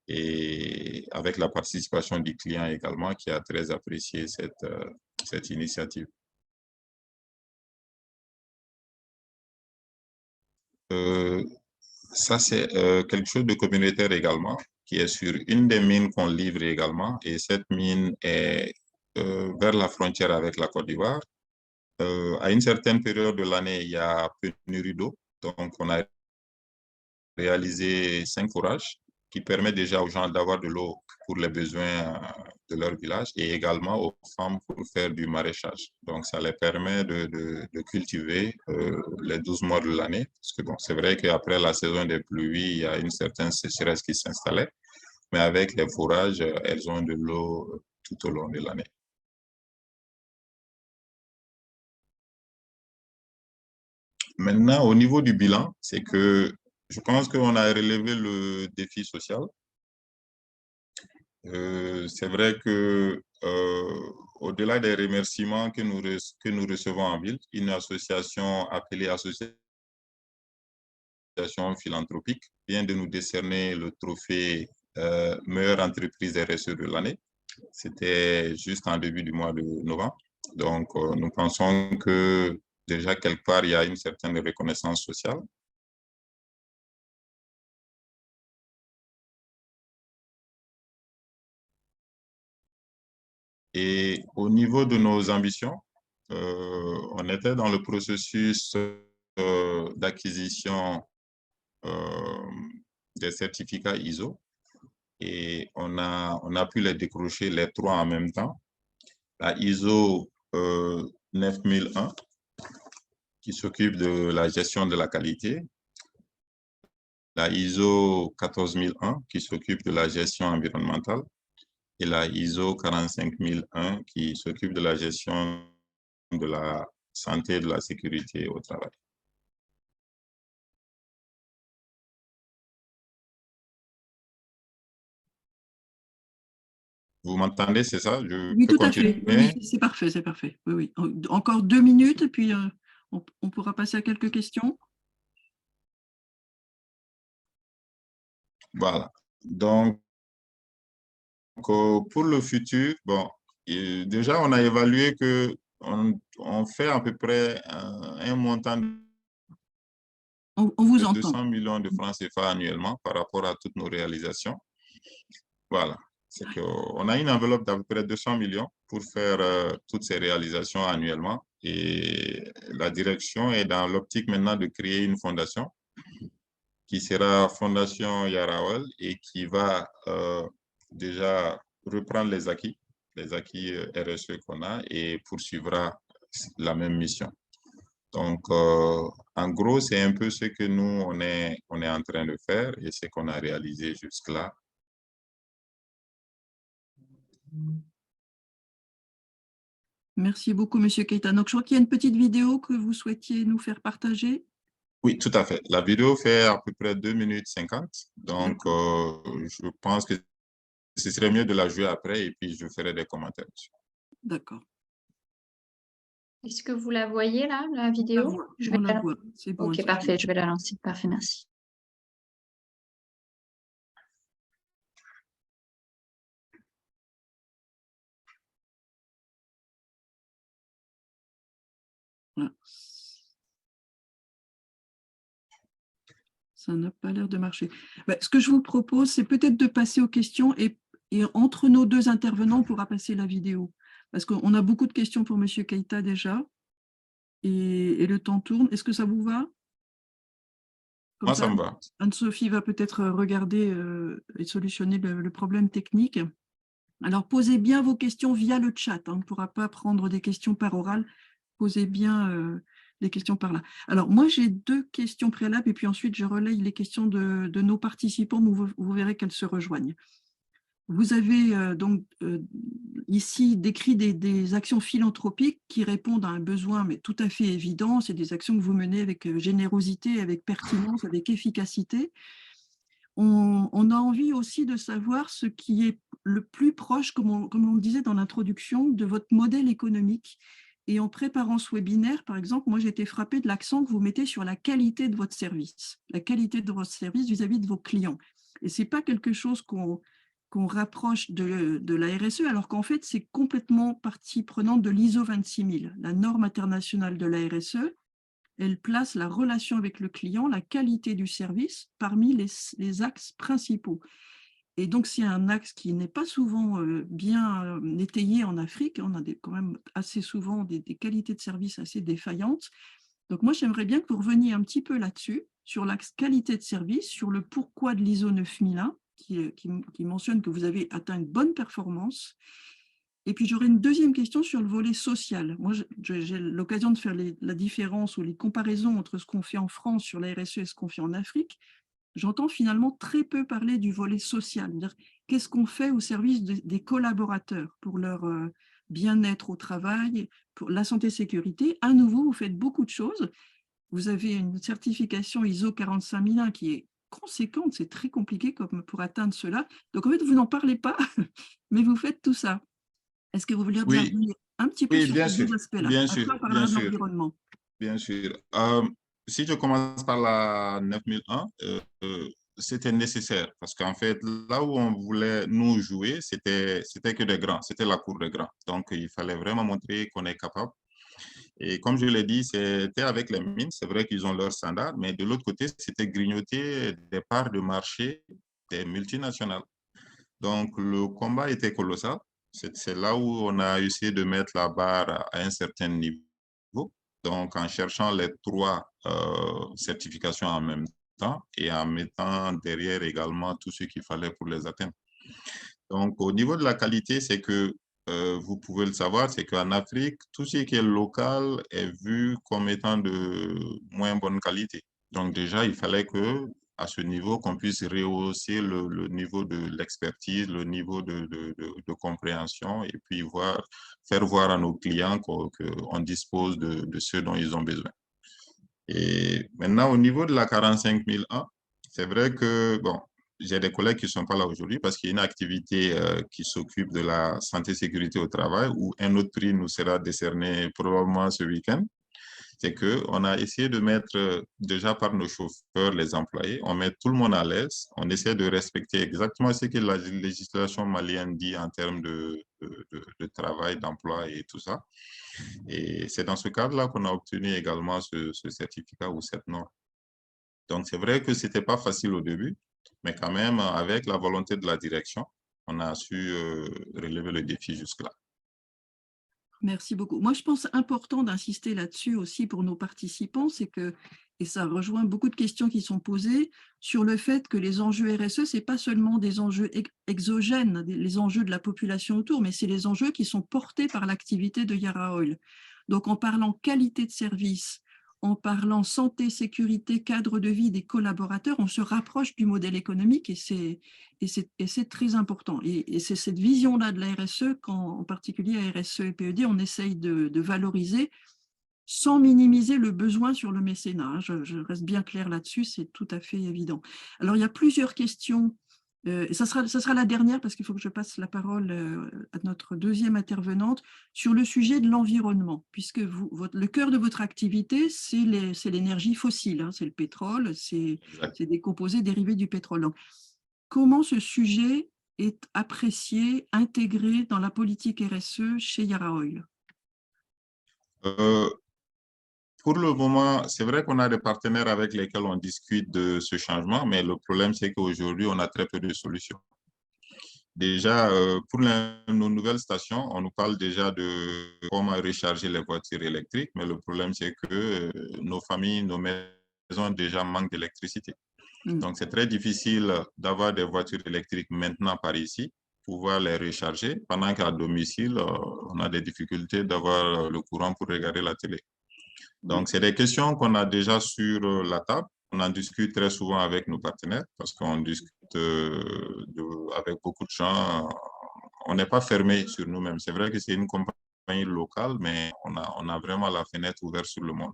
et avec la participation du client également qui a très apprécié cette initiative. Ça, c'est quelque chose de communautaire également, qui est sur une des mines qu'on livre également, et cette mine est vers la frontière avec la Côte d'Ivoire. À une certaine période de l'année, il y a pénurie d'eau, donc on a réalisé 5 forages qui permettent déjà aux gens d'avoir de l'eau pour les besoins de leur village et également aux femmes pour faire du maraîchage. Donc, ça les permet de cultiver les 12 mois de l'année. Parce que bon, c'est vrai qu'après la saison des pluies, il y a une certaine sécheresse qui s'installait, mais avec les forages, elles ont de l'eau tout au long de l'année. Maintenant, au niveau du bilan, c'est que je pense qu'on a relevé le défi social. C'est vrai que au-delà des remerciements que nous recevons en ville, une association appelée Association philanthropique vient de nous décerner le trophée meilleure entreprise RSE de l'année. C'était juste en début du mois de novembre. Donc, nous pensons que déjà quelque part, il y a une certaine reconnaissance sociale. Et au niveau de nos ambitions, on était dans le processus d'acquisition des certificats ISO et on a pu les décrocher les 3 en même temps. La ISO 9001 qui s'occupe de la gestion de la qualité, la ISO 14001 qui s'occupe de la gestion environnementale et la ISO 45001 qui s'occupe de la gestion de la santé et de la sécurité au travail. Vous m'entendez, c'est ça? Je Oui, peux tout à fait. continuer? Oui, c'est parfait, c'est parfait. Oui, oui. Encore 2 minutes et puis on pourra passer à quelques questions. Voilà. Donc, pour le futur, bon, déjà, on a évalué que on fait à peu près un montant On vous de entend. 200 millions de francs CFA annuellement par rapport à toutes nos réalisations. Voilà. C'est qu'on a une enveloppe d'à peu près 200 millions pour faire toutes ces réalisations annuellement. Et la direction est dans l'optique maintenant de créer une fondation qui sera Fondation Yarawal et qui va déjà reprendre les acquis RSE qu'on a et poursuivra la même mission. Donc, en gros, c'est un peu ce que nous, on est en train de faire et ce qu'on a réalisé jusque-là. Merci beaucoup, Monsieur Keita. Donc, je crois qu'il y a une petite vidéo que vous souhaitiez nous faire partager. Oui, tout à fait. La vidéo fait à peu près 2 minutes 50. Donc, je pense que ce serait mieux de la jouer après et puis je ferai des commentaires dessus. D'accord. Est-ce que vous la voyez là, la On la vidéo? voit. Je vais On la voit. C'est bon. Ok, parfait, je vais la lancer. Parfait, merci. Voilà. Ça n'a pas l'air de marcher. Ce que je vous propose, c'est peut-être de passer aux questions et entre nos 2 intervenants, on pourra passer la vidéo. Parce qu'on a beaucoup de questions pour Monsieur Keita déjà et le temps tourne. Est-ce que ça vous va? Comme Moi, ça, ça me va. Anne-Sophie va peut-être regarder et solutionner le problème technique. Alors, posez bien vos questions via le chat. On ne pourra pas prendre des questions par oral. Posez bien les questions par là. Alors, moi, j'ai 2 questions préalables et puis ensuite, je relaye les questions de nos participants. Vous verrez qu'elles se rejoignent. Vous avez donc ici décrit des actions philanthropiques qui répondent à un besoin, mais tout à fait évident. C'est des actions que vous menez avec générosité, avec pertinence, avec efficacité. On a envie aussi de savoir ce qui est le plus proche, comme on le disait dans l'introduction, de votre modèle économique Et en préparant ce webinaire, par exemple, moi, j'ai été frappée de l'accent que vous mettez sur la qualité de votre service, la qualité de votre service vis-à-vis de vos clients. Et ce n'est pas quelque chose qu'on rapproche de la RSE, alors qu'en fait, c'est complètement partie prenante de l'ISO 26000, la norme internationale de la RSE. Elle place la relation avec le client, la qualité du service parmi les axes principaux. Et donc, c'est un axe qui n'est pas souvent bien étayé en Afrique. On a quand même assez souvent des qualités de service assez défaillantes. Donc, moi, j'aimerais bien que vous reveniez un petit peu là-dessus, sur l'axe qualité de service, sur le pourquoi de l'ISO 9001, qui mentionne que vous avez atteint une bonne performance. Et puis, j'aurais une deuxième question sur le volet social. Moi, j'ai l'occasion de faire la différence ou les comparaisons entre ce qu'on fait en France sur la RSE et ce qu'on fait en Afrique. J'entends finalement très peu parler du volet social. Qu'est-ce qu'on fait au service des collaborateurs pour leur bien-être au travail, pour la santé-sécurité? À nouveau, vous faites beaucoup de choses. Vous avez une certification ISO 45001 qui est conséquente. C'est très compliqué pour atteindre cela. Donc, en fait, vous n'en parlez pas, mais vous faites tout ça. Est-ce que vous voulez bien Oui, revenir un petit peu oui, sur ces deux aspects-là? bien Après, sûr, on parlera bien de sûr, l'environnement. bien sûr. Si je commence par la 9001, c'était nécessaire parce qu'en fait, là où on voulait nous jouer, c'était que des grands, c'était la cour des grands. Donc, il fallait vraiment montrer qu'on est capable. Et comme je l'ai dit, c'était avec les mines, c'est vrai qu'ils ont leurs standards, mais de l'autre côté, c'était grignoter des parts de marché des multinationales. Donc, le combat était colossal. C'est là où on a essayé de mettre la barre à un certain niveau. Donc, en cherchant les trois certifications en même temps et en mettant derrière également tout ce qu'il fallait pour les atteindre. Donc, au niveau de la qualité, c'est que vous pouvez le savoir, c'est qu'en Afrique, tout ce qui est local est vu comme étant de moins bonne qualité. Donc, déjà, il fallait que à ce niveau, qu'on puisse rehausser le niveau de l'expertise, le niveau de compréhension et puis faire voir à nos clients qu'on dispose de ce dont ils ont besoin. Et maintenant, au niveau de la 45001, c'est vrai que, bon, j'ai des collègues qui ne sont pas là aujourd'hui parce qu'il y a une activité qui s'occupe de la santé-sécurité au travail où un autre prix nous sera décerné probablement ce week-end. C'est qu'on a essayé de mettre déjà par nos chauffeurs, les employés, on met tout le monde à l'aise, on essaie de respecter exactement ce que la législation malienne dit en termes de travail, d'emploi et tout ça. Et c'est dans ce cadre-là qu'on a obtenu également ce certificat ou cette norme. Donc, c'est vrai que ce n'était pas facile au début, mais quand même, avec la volonté de la direction, on a su relever le défi jusque-là. Merci beaucoup. Moi, je pense important d'insister là-dessus aussi pour nos participants, c'est que, et ça rejoint beaucoup de questions qui sont posées, sur le fait que les enjeux RSE, ce n'est pas seulement des enjeux exogènes, les enjeux de la population autour, mais c'est les enjeux qui sont portés par l'activité de Yara Oil. Donc, en parlant qualité de service, en parlant santé, sécurité, cadre de vie des collaborateurs, on se rapproche du modèle économique et c'est très important. Et c'est cette vision-là de la RSE, en particulier à RSE et PED, on essaye de valoriser sans minimiser le besoin sur le mécénat. Je reste bien clair là-dessus, c'est tout à fait évident. Alors, il y a plusieurs questions. Et ça sera la dernière parce qu'il faut que je passe la parole à notre deuxième intervenante sur le sujet de l'environnement, puisque le cœur de votre activité, c'est l'énergie fossile, hein, c'est le pétrole, c'est des composés dérivés du pétrole. Donc, comment ce sujet est apprécié, intégré dans la politique RSE chez Yara Oil? Pour le moment, c'est vrai qu'on a des partenaires avec lesquels on discute de ce changement, mais le problème, c'est qu'aujourd'hui, on a très peu de solutions. Déjà, pour nos nouvelles stations, on nous parle déjà de comment recharger les voitures électriques, mais le problème, c'est que nos familles, nos maisons déjà manquent d'électricité. Donc, c'est très difficile d'avoir des voitures électriques maintenant par ici, pouvoir les recharger, pendant qu'à domicile, on a des difficultés d'avoir le courant pour regarder la télé. Donc, c'est des questions qu'on a déjà sur la table. On en discute très souvent avec nos partenaires parce qu'on discute avec beaucoup de gens. On n'est pas fermé sur nous-mêmes. C'est vrai que c'est une compagnie locale, mais on a vraiment la fenêtre ouverte sur le monde.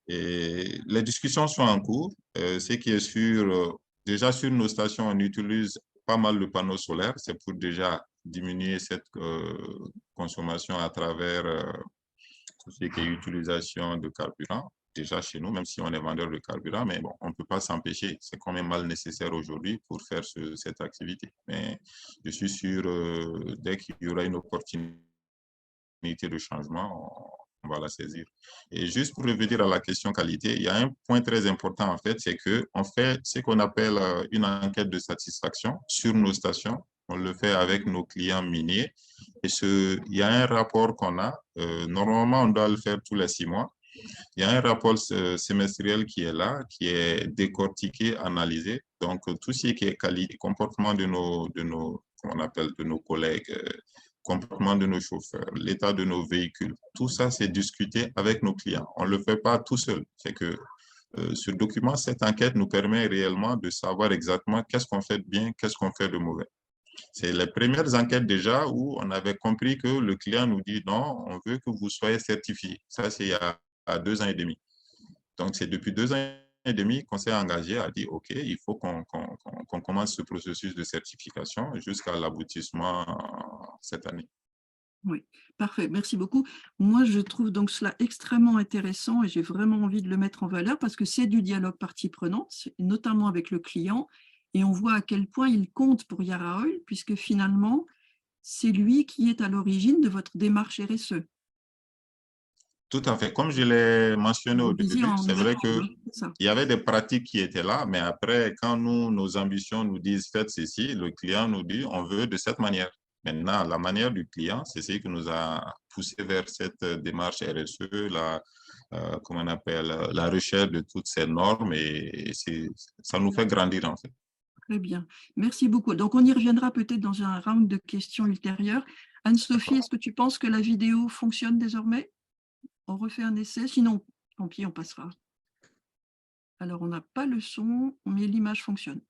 Et les discussions sont en cours. Ce qui est sûr, déjà sur nos stations, on utilise pas mal de panneaux solaires. C'est pour déjà diminuer cette consommation à travers tout ce qui est utilisation de carburant, déjà chez nous, même si on est vendeur de carburant, mais bon, on ne peut pas s'empêcher. C'est quand même mal nécessaire aujourd'hui pour faire cette activité. Mais je suis sûr, dès qu'il y aura une opportunité de changement, on va la saisir. Et juste pour revenir à la question qualité, il y a un point très important en fait, c'est qu'on fait ce qu'on appelle une enquête de satisfaction sur nos stations. On le fait avec nos clients miniers. Et il y a un rapport qu'on a. Normalement, on doit le faire tous les 6 mois. Il y a un rapport semestriel qui est là, qui est décortiqué, analysé. Donc, tout ce qui est qualité, comportement de comment on appelle, de nos collègues, comportement de nos chauffeurs, l'état de nos véhicules, tout ça, c'est discuté avec nos clients. On ne le fait pas tout seul. C'est que ce document, cette enquête nous permet réellement de savoir exactement qu'est-ce qu'on fait de bien, qu'est-ce qu'on fait de mauvais. C'est les premières enquêtes déjà où on avait compris que le client nous dit non, on veut que vous soyez certifié. Ça, c'est il y a 2 ans et demi. Donc, c'est depuis 2 ans et demi qu'on s'est engagé à dire, OK, il faut qu'on commence ce processus de certification jusqu'à l'aboutissement cette année. Oui, parfait. Merci beaucoup. Moi, je trouve donc cela extrêmement intéressant et j'ai vraiment envie de le mettre en valeur parce que c'est du dialogue partie prenante, notamment avec le client. Et on voit à quel point il compte pour Yara Oil, puisque finalement, c'est lui qui est à l'origine de votre démarche RSE. Tout à fait. Comme je l'ai mentionné au Vous disiez début, en c'est vrai ouverture, que c'est ça. il y avait des pratiques qui étaient là, mais après, quand nos ambitions nous disent faites ceci, le client nous dit on veut de cette manière. Maintenant, la manière du client, c'est ce qui nous a poussé vers cette démarche RSE, comment on appelle, la recherche de toutes ces normes et ça nous fait grandir en fait. Très bien. Merci beaucoup. Donc, on y reviendra peut-être dans un round de questions ultérieures. Anne-Sophie, est-ce que tu penses que la vidéo fonctionne désormais? On refait un essai, sinon, tant pis, on passera. Alors, on n'a pas le son, mais l'image fonctionne.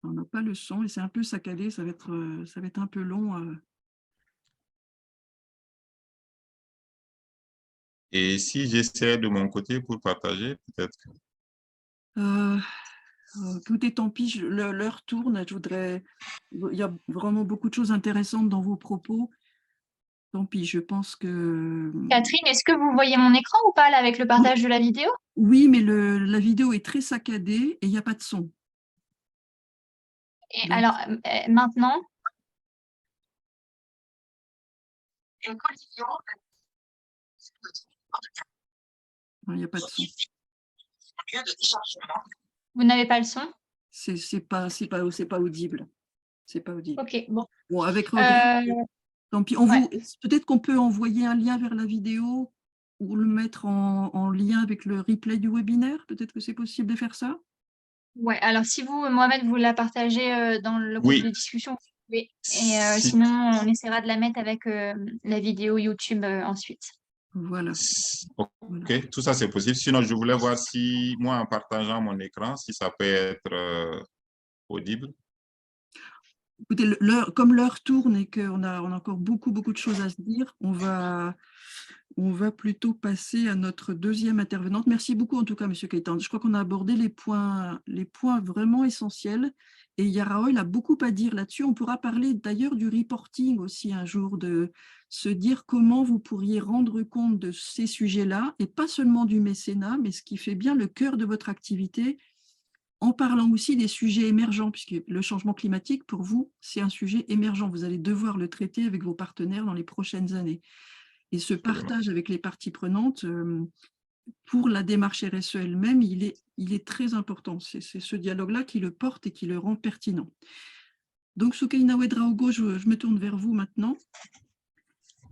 On n'a pas le son et c'est un peu saccadé, ça va être un peu long. Et si j'essaie de mon côté pour partager, peut-être que… Tout est tant pis, l'heure tourne. Il y a vraiment beaucoup de choses intéressantes dans vos propos. Tant pis, je pense que… Catherine, est-ce que vous voyez mon écran ou pas là, avec le partage de la vidéo? Oui, mais la vidéo est très saccadée et il n'y a pas de son. Et Donc, alors, maintenant, il n'y a pas de son. vous n'avez pas le son? C'est pas audible. C'est pas audible. Ok, bon. Bon, avec regret, tant pis. Ouais. Peut-être qu'on peut envoyer un lien vers la vidéo ou le mettre en lien avec le replay du webinaire. Peut-être que c'est possible de faire ça. Ouais, alors si vous, Mohamed, vous la partagez dans le groupe de Oui, discussion, vous pouvez. Et si, sinon, on essaiera de la mettre avec la vidéo YouTube ensuite. Voilà. ok, tout ça c'est possible. Sinon, je voulais voir si moi, en partageant mon écran, si ça peut être audible. Écoutez, comme l'heure tourne et qu'on a encore beaucoup de choses à se dire, on va plutôt passer à notre deuxième intervenante. Merci beaucoup en tout cas, Monsieur Kaitan. Je crois qu'on a abordé les points vraiment essentiels et Yara Oil a beaucoup à dire là-dessus. On pourra parler d'ailleurs du reporting aussi un jour, de se dire comment vous pourriez rendre compte de ces sujets-là et pas seulement du mécénat, mais ce qui fait bien le cœur de votre activité, en parlant aussi des sujets émergents, puisque le changement climatique, pour vous, c'est un sujet émergent. Vous allez devoir le traiter avec vos partenaires dans les prochaines années. Et ce partage avec les parties prenantes, pour la démarche RSE elle-même, il est très important. C'est ce dialogue-là qui le porte et qui le rend pertinent. Donc, Soukaina Ouedraogo, je me tourne vers vous maintenant.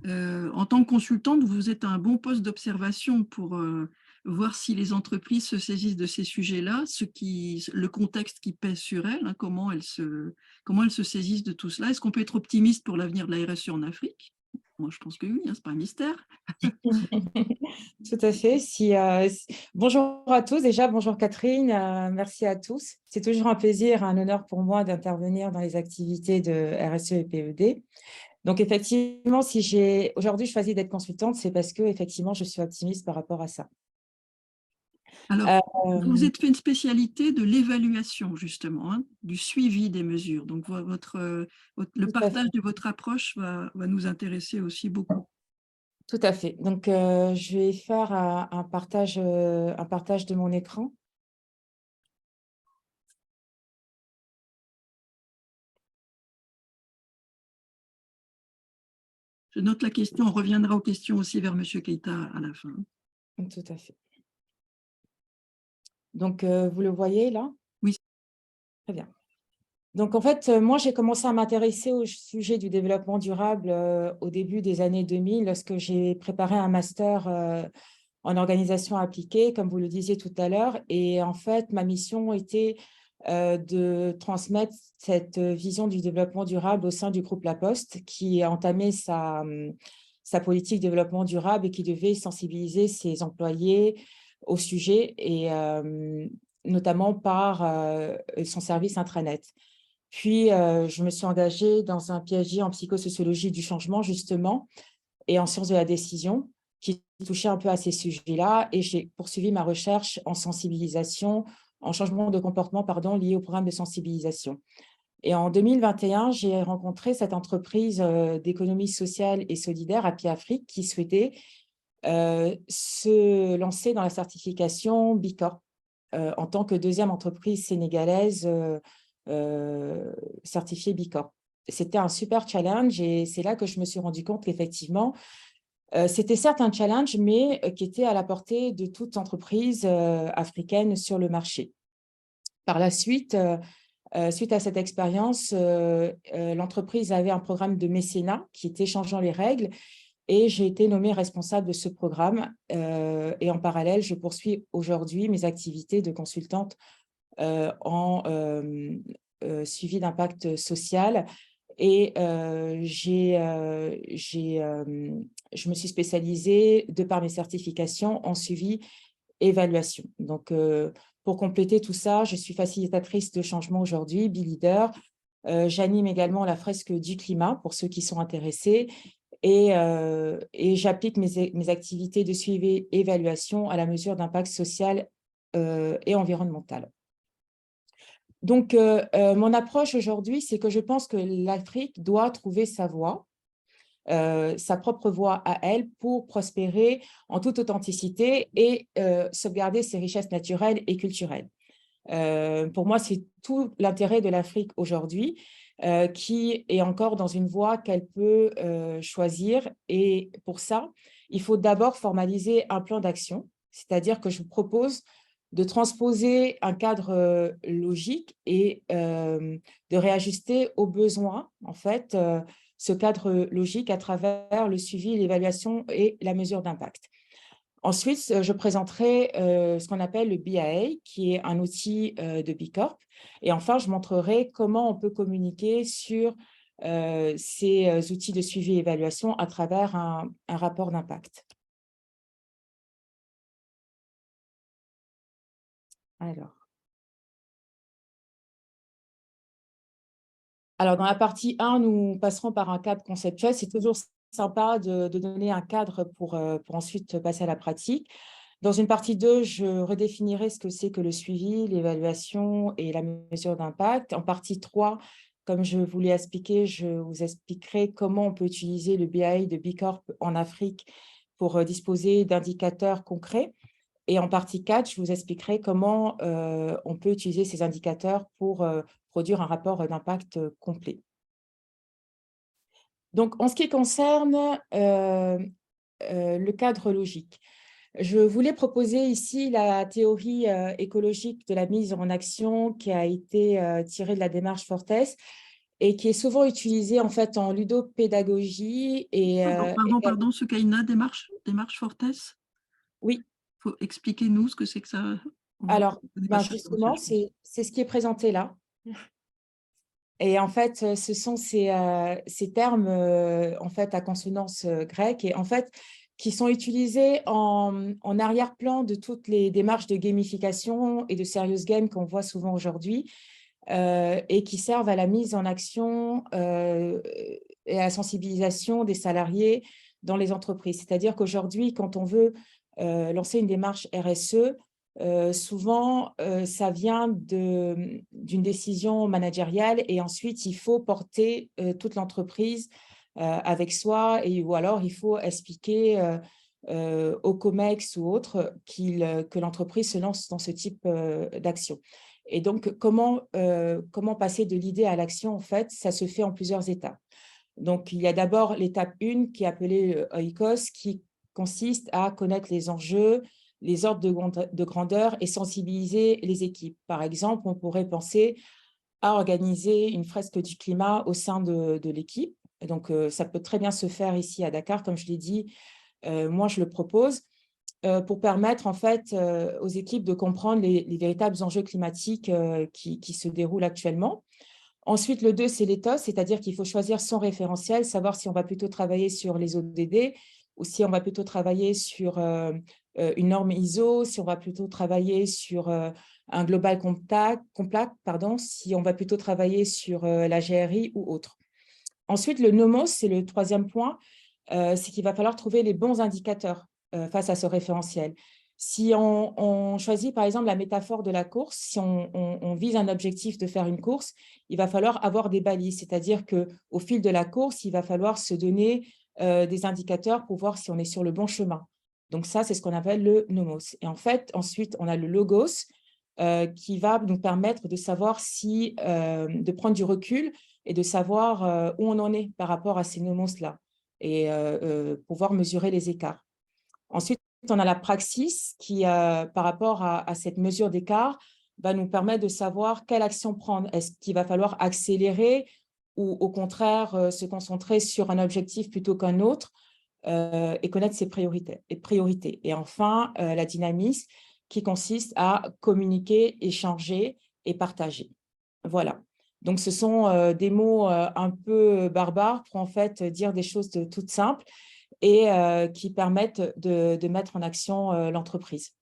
En tant que consultante, vous êtes à un bon poste d'observation pour voir si les entreprises se saisissent de ces sujets-là, le contexte qui pèse sur elles, hein, comment elles se saisissent de tout cela. Est-ce qu'on peut être optimiste pour l'avenir de la RSE en Afrique? Moi, je pense que oui, hein, ce n'est pas un mystère. Tout à fait. Bonjour à tous, déjà, bonjour Catherine, merci à tous. C'est toujours un plaisir, un honneur pour moi d'intervenir dans les activités de RSE et PED. Donc, effectivement, si j'ai aujourd'hui choisi d'être consultante, c'est parce que effectivement, je suis optimiste par rapport à ça. Alors, vous êtes fait une spécialité de l'évaluation, justement, hein, du suivi des mesures. Donc, le partage de votre approche va nous intéresser aussi beaucoup. Tout à fait. Donc, je vais faire un partage de mon écran. Je note la question, on reviendra aux questions aussi vers M. Keita à la fin. Tout à fait. Donc, vous le voyez là? Oui. Très bien. Donc, en fait, moi, j'ai commencé à m'intéresser au sujet du développement durable au début des années 2000, lorsque j'ai préparé un master en organisation appliquée, comme vous le disiez tout à l'heure. Et en fait, ma mission était de transmettre cette vision du développement durable au sein du groupe La Poste, qui a entamé sa politique de développement durable et qui devait sensibiliser ses employés au sujet, et notamment par son service intranet. Puis, je me suis engagée dans un PhD en psychosociologie du changement, justement, et en sciences de la décision, qui touchait un peu à ces sujets-là. Et j'ai poursuivi ma recherche en sensibilisation, en changement de comportement, pardon, lié au programme de sensibilisation. Et en 2021, j'ai rencontré cette entreprise d'économie sociale et solidaire, Happy Afrique, qui souhaitait se lancer dans la certification B Corp en tant que deuxième entreprise sénégalaise certifiée B Corp. C'était un super challenge et c'est là que je me suis rendu compte qu'effectivement, c'était certes un challenge, mais qui était à la portée de toute entreprise africaine sur le marché. Par la suite, suite à cette expérience, l'entreprise avait un programme de mécénat qui était changeant les règles et j'ai été nommée responsable de ce programme. Et en parallèle, je poursuis aujourd'hui mes activités de consultante en suivi d'impact social. Et je me suis spécialisée, de par mes certifications, en suivi et évaluation. Donc, pour compléter tout ça, je suis facilitatrice de changement aujourd'hui, Be-Leader. J'anime également la fresque du climat pour ceux qui sont intéressés. Et j'applique mes activités de suivi et évaluation à la mesure d'impact social et environnemental. Donc, mon approche aujourd'hui, c'est que je pense que l'Afrique doit trouver sa voie, sa propre voie à elle pour prospérer en toute authenticité et sauvegarder ses richesses naturelles et culturelles. Pour moi, c'est tout l'intérêt de l'Afrique aujourd'hui, qui est encore dans une voie qu'elle peut choisir. Et pour ça, il faut d'abord formaliser un plan d'action, c'est-à-dire que je propose de transposer un cadre logique et de réajuster aux besoins, en fait, ce cadre logique à travers le suivi, l'évaluation et la mesure d'impact. Ensuite, je présenterai ce qu'on appelle le BIA, qui est un outil de B Corp. Et enfin, je montrerai comment on peut communiquer sur ces outils de suivi et évaluation à travers un rapport d'impact. Alors, dans la partie 1, nous passerons par un cadre conceptuel. C'est toujours sympa de donner un cadre pour ensuite passer à la pratique. Dans une partie 2, je redéfinirai ce que c'est que le suivi, l'évaluation et la mesure d'impact. En partie 3, comme je vous l'ai expliqué, je vous expliquerai comment on peut utiliser le BI de B Corp en Afrique pour disposer d'indicateurs concrets. Et en partie 4, je vous expliquerai comment on peut utiliser ces indicateurs pour produire un rapport d'impact complet. Donc, en ce qui concerne le cadre logique, je voulais proposer ici la théorie écologique de la mise en action qui a été tirée de la démarche Fortes et qui est souvent utilisée en fait en ludopédagogie. Et, Pardon, Soukaina, démarche Fortes? Oui. Il faut expliquer-nous ce que c'est que ça. Alors, justement, c'est ce qui est présenté là. Et en fait, ce sont ces termes en fait, à consonance grecque et en fait, qui sont utilisés en arrière-plan de toutes les démarches de gamification et de serious game qu'on voit souvent aujourd'hui et qui servent à la mise en action et à la sensibilisation des salariés dans les entreprises. C'est-à-dire qu'aujourd'hui, quand on veut lancer une démarche RSE, souvent, ça vient d'une décision managériale et ensuite, il faut porter toute l'entreprise avec soi ou alors il faut expliquer au COMEX ou autres que l'entreprise se lance dans ce type d'action. Et donc, comment passer de l'idée à l'action, en fait, ça se fait en plusieurs étapes. Donc, il y a d'abord l'étape 1 qui est appelée OICOS, qui consiste à connaître les enjeux, les ordres de grandeur et sensibiliser les équipes. Par exemple, on pourrait penser à organiser une fresque du climat au sein de l'équipe. Donc, ça peut très bien se faire ici à Dakar, comme je l'ai dit, moi je le propose, pour permettre en fait aux équipes de comprendre les véritables enjeux climatiques qui se déroulent actuellement. Ensuite, le 2, c'est l'ethos, c'est-à-dire qu'il faut choisir son référentiel, savoir si on va plutôt travailler sur les ODD ou si on va plutôt travailler sur une norme ISO, si on va plutôt travailler sur un Global Compact, si on va plutôt travailler sur la GRI ou autre. Ensuite, le NOMOS, c'est le 3e point, c'est qu'il va falloir trouver les bons indicateurs face à ce référentiel. Si on choisit par exemple la métaphore de la course, si on vise un objectif de faire une course, il va falloir avoir des balises, c'est-à-dire qu'au fil de la course, il va falloir se donner des indicateurs pour voir si on est sur le bon chemin. Donc ça, c'est ce qu'on appelle le NOMOS. Et en fait, ensuite, on a le LOGOS qui va nous permettre de savoir de prendre du recul et de savoir où on en est par rapport à ces NOMOS-là et pouvoir mesurer les écarts. Ensuite, on a la praxis qui, par rapport à cette mesure d'écart, va nous permettre de savoir quelle action prendre. Est-ce qu'il va falloir accélérer ou au contraire se concentrer sur un objectif plutôt qu'un autre et connaître ses priorités. Et enfin, la dynamisme qui consiste à communiquer, échanger et partager. Voilà. Donc, ce sont des mots un peu barbares pour en fait dire des choses toutes simples et qui permettent de mettre en action l'entreprise.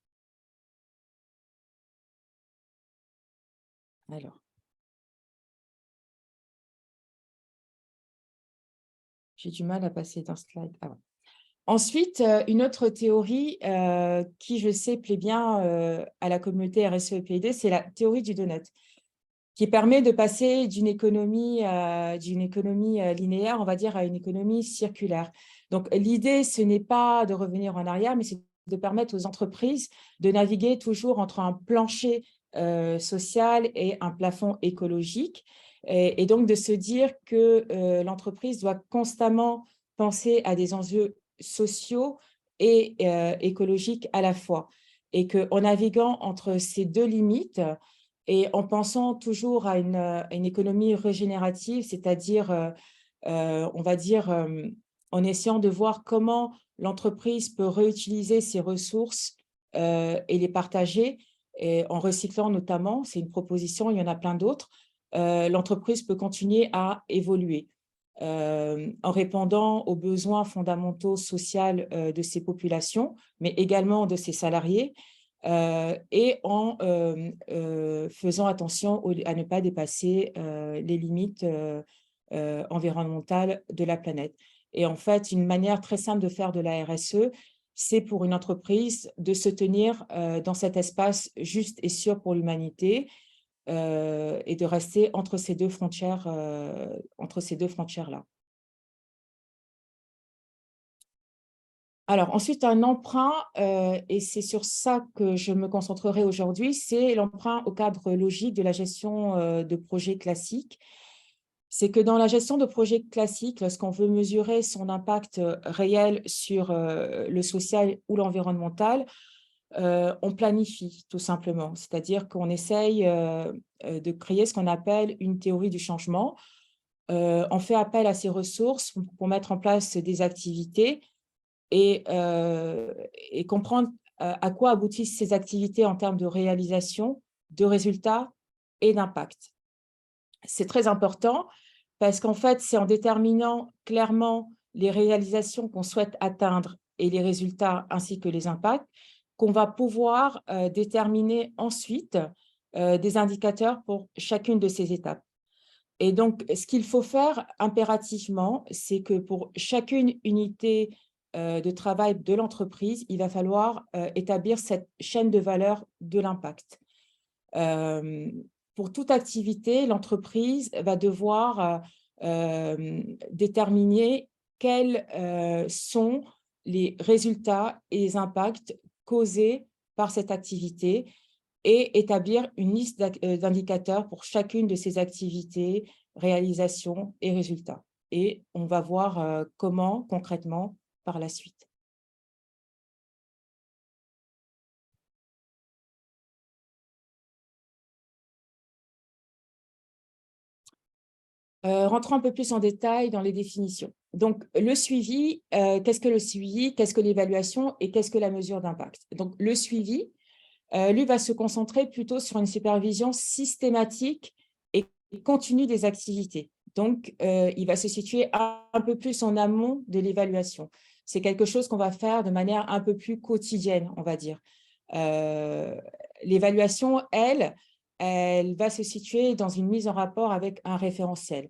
Alors. J'ai du mal à passer d'un slide. Ah ouais. Ensuite, une autre théorie qui, je sais, plaît bien à la communauté RSE et PID, c'est la théorie du donut, qui permet de passer d'une économie linéaire, on va dire, à une économie circulaire. Donc, l'idée, ce n'est pas de revenir en arrière, mais c'est de permettre aux entreprises de naviguer toujours entre un plancher social et un plafond écologique, et donc de se dire que l'entreprise doit constamment penser à des enjeux sociaux et écologiques à la fois, et qu'en naviguant entre ces deux limites, et en pensant toujours à une économie régénérative, c'est-à-dire, on va dire, en essayant de voir comment l'entreprise peut réutiliser ses ressources et les partager, et en recyclant notamment, c'est une proposition, il y en a plein d'autres, l'entreprise peut continuer à évoluer en répondant aux besoins fondamentaux sociaux de ses populations, mais également de ses salariés, et en faisant attention à ne pas dépasser les limites environnementales de la planète. Et en fait, une manière très simple de faire de la RSE, c'est pour une entreprise de se tenir dans cet espace juste et sûr pour l'humanité et de rester entre ces deux frontières-là. Alors, ensuite, un emprunt, et c'est sur ça que je me concentrerai aujourd'hui, c'est l'emprunt au cadre logique de la gestion de projets classiques. C'est que dans la gestion de projets classiques, lorsqu'on veut mesurer son impact réel sur le social ou l'environnemental, on planifie tout simplement. C'est-à-dire qu'on essaye de créer ce qu'on appelle une théorie du changement. On fait appel à ces ressources pour mettre en place des activités et comprendre à quoi aboutissent ces activités en termes de réalisation, de résultats et d'impact. C'est très important parce qu'en fait, c'est en déterminant clairement les réalisations qu'on souhaite atteindre et les résultats ainsi que les impacts qu'on va pouvoir déterminer ensuite des indicateurs pour chacune de ces étapes. Et donc, ce qu'il faut faire impérativement, c'est que pour chacune unité de travail de l'entreprise, il va falloir établir cette chaîne de valeur de l'impact. Pour toute activité, l'entreprise va devoir déterminer quels sont les résultats et les impacts causés par cette activité et établir une liste d'indicateurs pour chacune de ces activités, réalisations et résultats. Et on va voir comment concrètement par la suite. Rentrons un peu plus en détail dans les définitions. Donc, le suivi, qu'est-ce que le suivi, qu'est-ce que l'évaluation et qu'est-ce que la mesure d'impact? Donc, le suivi, lui, va se concentrer plutôt sur une supervision systématique et continue des activités. Donc, il va se situer un peu plus en amont de l'évaluation. C'est quelque chose qu'on va faire de manière un peu plus quotidienne, on va dire. L'évaluation, elle va se situer dans une mise en rapport avec un référentiel.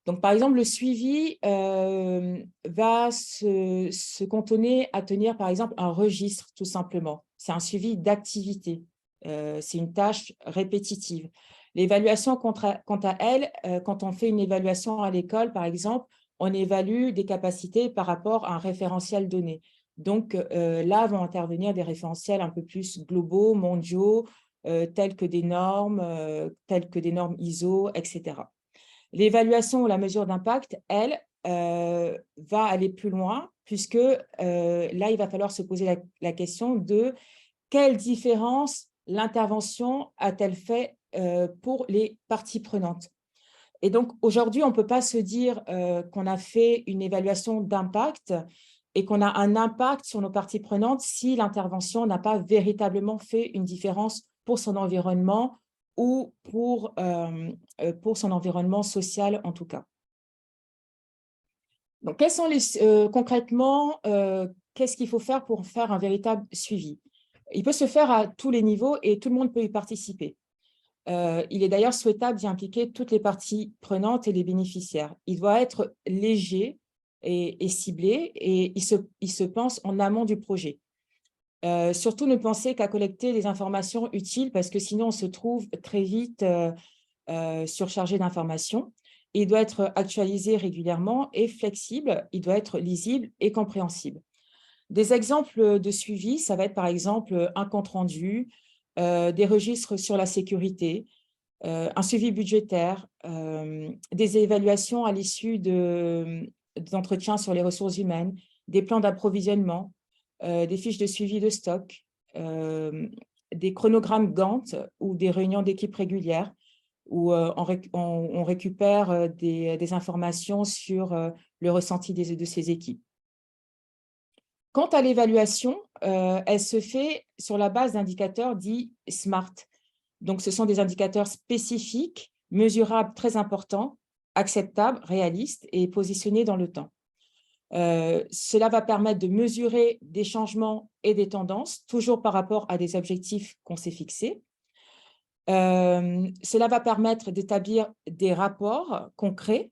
Donc, par exemple, le suivi va se cantonner à tenir, par exemple, un registre, tout simplement. C'est un suivi d'activité. C'est une tâche répétitive. L'évaluation, quant à elle, quand on fait une évaluation à l'école, par exemple, on évalue des capacités par rapport à un référentiel donné. Donc, là vont intervenir des référentiels un peu plus globaux, mondiaux, tels que des normes ISO, etc. L'évaluation ou la mesure d'impact, elle, va aller plus loin, puisque là, il va falloir se poser la question de quelle différence l'intervention a-t-elle fait pour les parties prenantes. Et donc, aujourd'hui, on ne peut pas se dire qu'on a fait une évaluation d'impact et qu'on a un impact sur nos parties prenantes si l'intervention n'a pas véritablement fait une différence pour son environnement ou pour son environnement social en tout cas. Donc, quels sont concrètement, qu'est-ce qu'il faut faire pour faire un véritable suivi? Il peut se faire à tous les niveaux et tout le monde peut y participer. Il est d'ailleurs souhaitable d'y impliquer toutes les parties prenantes et les bénéficiaires. Il doit être léger et ciblé et il se pense en amont du projet. Surtout, ne pensez qu'à collecter des informations utiles parce que sinon, on se trouve très vite surchargé d'informations. Il doit être actualisé régulièrement et flexible. Il doit être lisible et compréhensible. Des exemples de suivi, ça va être par exemple un compte-rendu, des registres sur la sécurité, un suivi budgétaire, des évaluations à l'issue d'entretiens sur les ressources humaines, des plans d'approvisionnement, des fiches de suivi de stock, des chronogrammes Gantt ou des réunions d'équipe régulières où on récupère des informations sur le ressenti de ces équipes. Quant à l'évaluation, elle se fait sur la base d'indicateurs dits SMART. Donc, ce sont des indicateurs spécifiques, mesurables, très importants, acceptables, réalistes et positionnés dans le temps. Cela va permettre de mesurer des changements et des tendances, toujours par rapport à des objectifs qu'on s'est fixés. Cela va permettre d'établir des rapports concrets.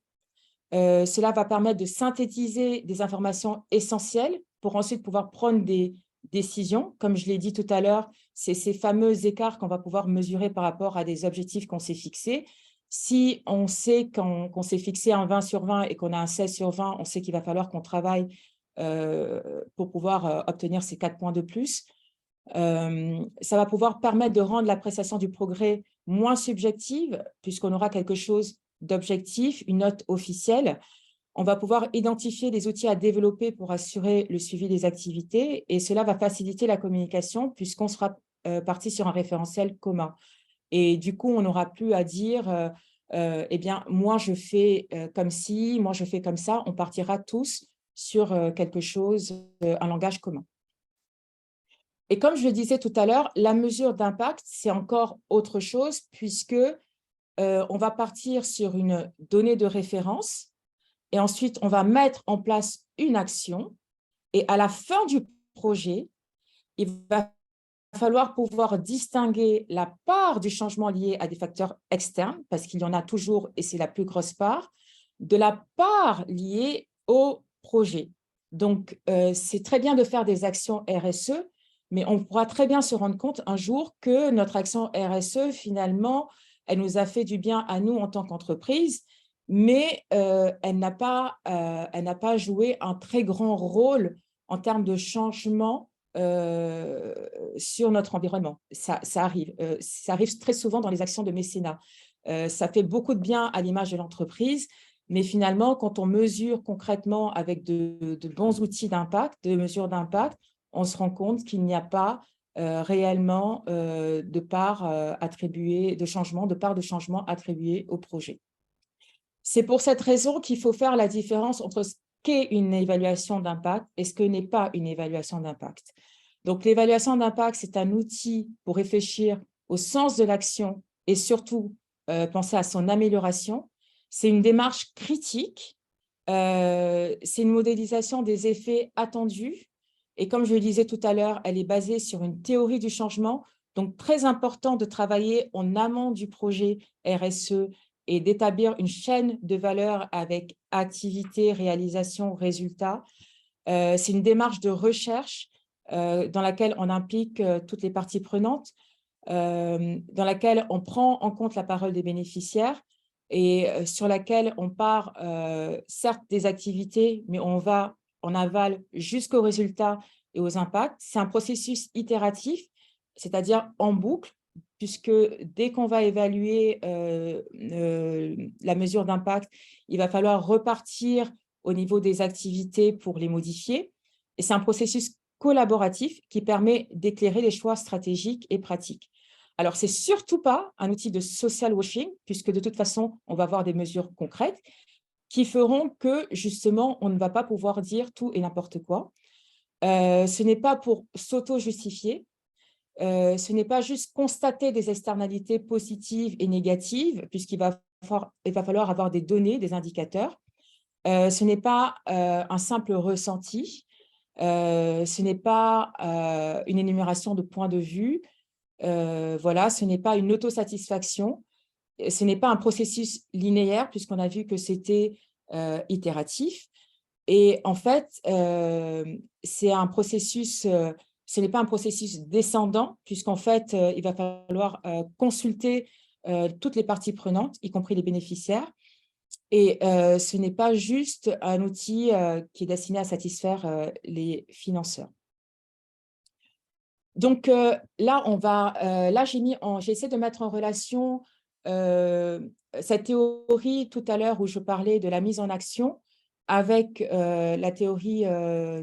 Cela va permettre de synthétiser des informations essentielles pour ensuite pouvoir prendre des décisions. Comme je l'ai dit tout à l'heure, c'est ces fameux écarts qu'on va pouvoir mesurer par rapport à des objectifs qu'on s'est fixés. Si on sait qu'on s'est fixé un 20 sur 20 et qu'on a un 16 sur 20, on sait qu'il va falloir qu'on travaille pour pouvoir obtenir ces 4 points de plus. Ça va pouvoir permettre de rendre l'appréciation du progrès moins subjective, puisqu'on aura quelque chose d'objectif, une note officielle. On va pouvoir identifier des outils à développer pour assurer le suivi des activités et cela va faciliter la communication puisqu'on sera parti sur un référentiel commun. Et du coup, on n'aura plus à dire eh bien, moi, je fais comme ci, moi, je fais comme ça. On partira tous sur quelque chose, un langage commun. Et comme je le disais tout à l'heure, la mesure d'impact, c'est encore autre chose puisque on va partir sur une donnée de référence et ensuite, on va mettre en place une action et à la fin du projet, il va falloir pouvoir distinguer la part du changement lié à des facteurs externes, parce qu'il y en a toujours et c'est la plus grosse part, de la part liée au projet. Donc, c'est très bien de faire des actions RSE, mais on pourra très bien se rendre compte un jour que notre action RSE, finalement, elle nous a fait du bien à nous en tant qu'entreprise, mais elle n'a pas joué un très grand rôle en termes de changement sur notre environnement. Ça arrive très souvent dans les actions de mécénat. Ça fait beaucoup de bien à l'image de l'entreprise, mais finalement, quand on mesure concrètement avec de bons outils d'impact, de mesure d'impact, on se rend compte qu'il n'y a pas réellement de part attribuée, de part de changement attribuée au projet. C'est pour cette raison qu'il faut faire la différence entre ce qu'est une évaluation d'impact et ce que n'est pas une évaluation d'impact. Donc, l'évaluation d'impact, c'est un outil pour réfléchir au sens de l'action et surtout penser à son amélioration. C'est une démarche critique, c'est une modélisation des effets attendus. Et comme je le disais tout à l'heure, elle est basée sur une théorie du changement. Donc, très important de travailler en amont du projet RSE et d'établir une chaîne de valeur avec activité, réalisation, résultat. C'est une démarche de recherche dans laquelle on implique toutes les parties prenantes, dans laquelle on prend en compte la parole des bénéficiaires et sur laquelle on part certes des activités, mais on va en aval jusqu'aux résultats et aux impacts. C'est un processus itératif, c'est-à-dire en boucle, puisque dès qu'on va évaluer la mesure d'impact, il va falloir repartir au niveau des activités pour les modifier. Et c'est un processus collaboratif qui permet d'éclairer les choix stratégiques et pratiques. Alors, ce n'est surtout pas un outil de social washing, puisque de toute façon, on va avoir des mesures concrètes qui feront que, justement, on ne va pas pouvoir dire tout et n'importe quoi. Ce n'est pas pour s'auto-justifier, ce n'est pas juste constater des externalités positives et négatives, puisqu'il va falloir avoir des données, des indicateurs. Ce n'est pas un simple ressenti, ce n'est pas une énumération de points de vue, voilà, ce n'est pas une autosatisfaction, ce n'est pas un processus linéaire, puisqu'on a vu que c'était itératif. Et en fait, c'est un processus, ce n'est pas un processus descendant, puisqu'en fait, il va falloir consulter toutes les parties prenantes, y compris les bénéficiaires. Et ce n'est pas juste un outil qui est destiné à satisfaire les financeurs. Donc là, j'ai essayé de mettre en relation cette théorie tout à l'heure où je parlais de la mise en action avec la théorie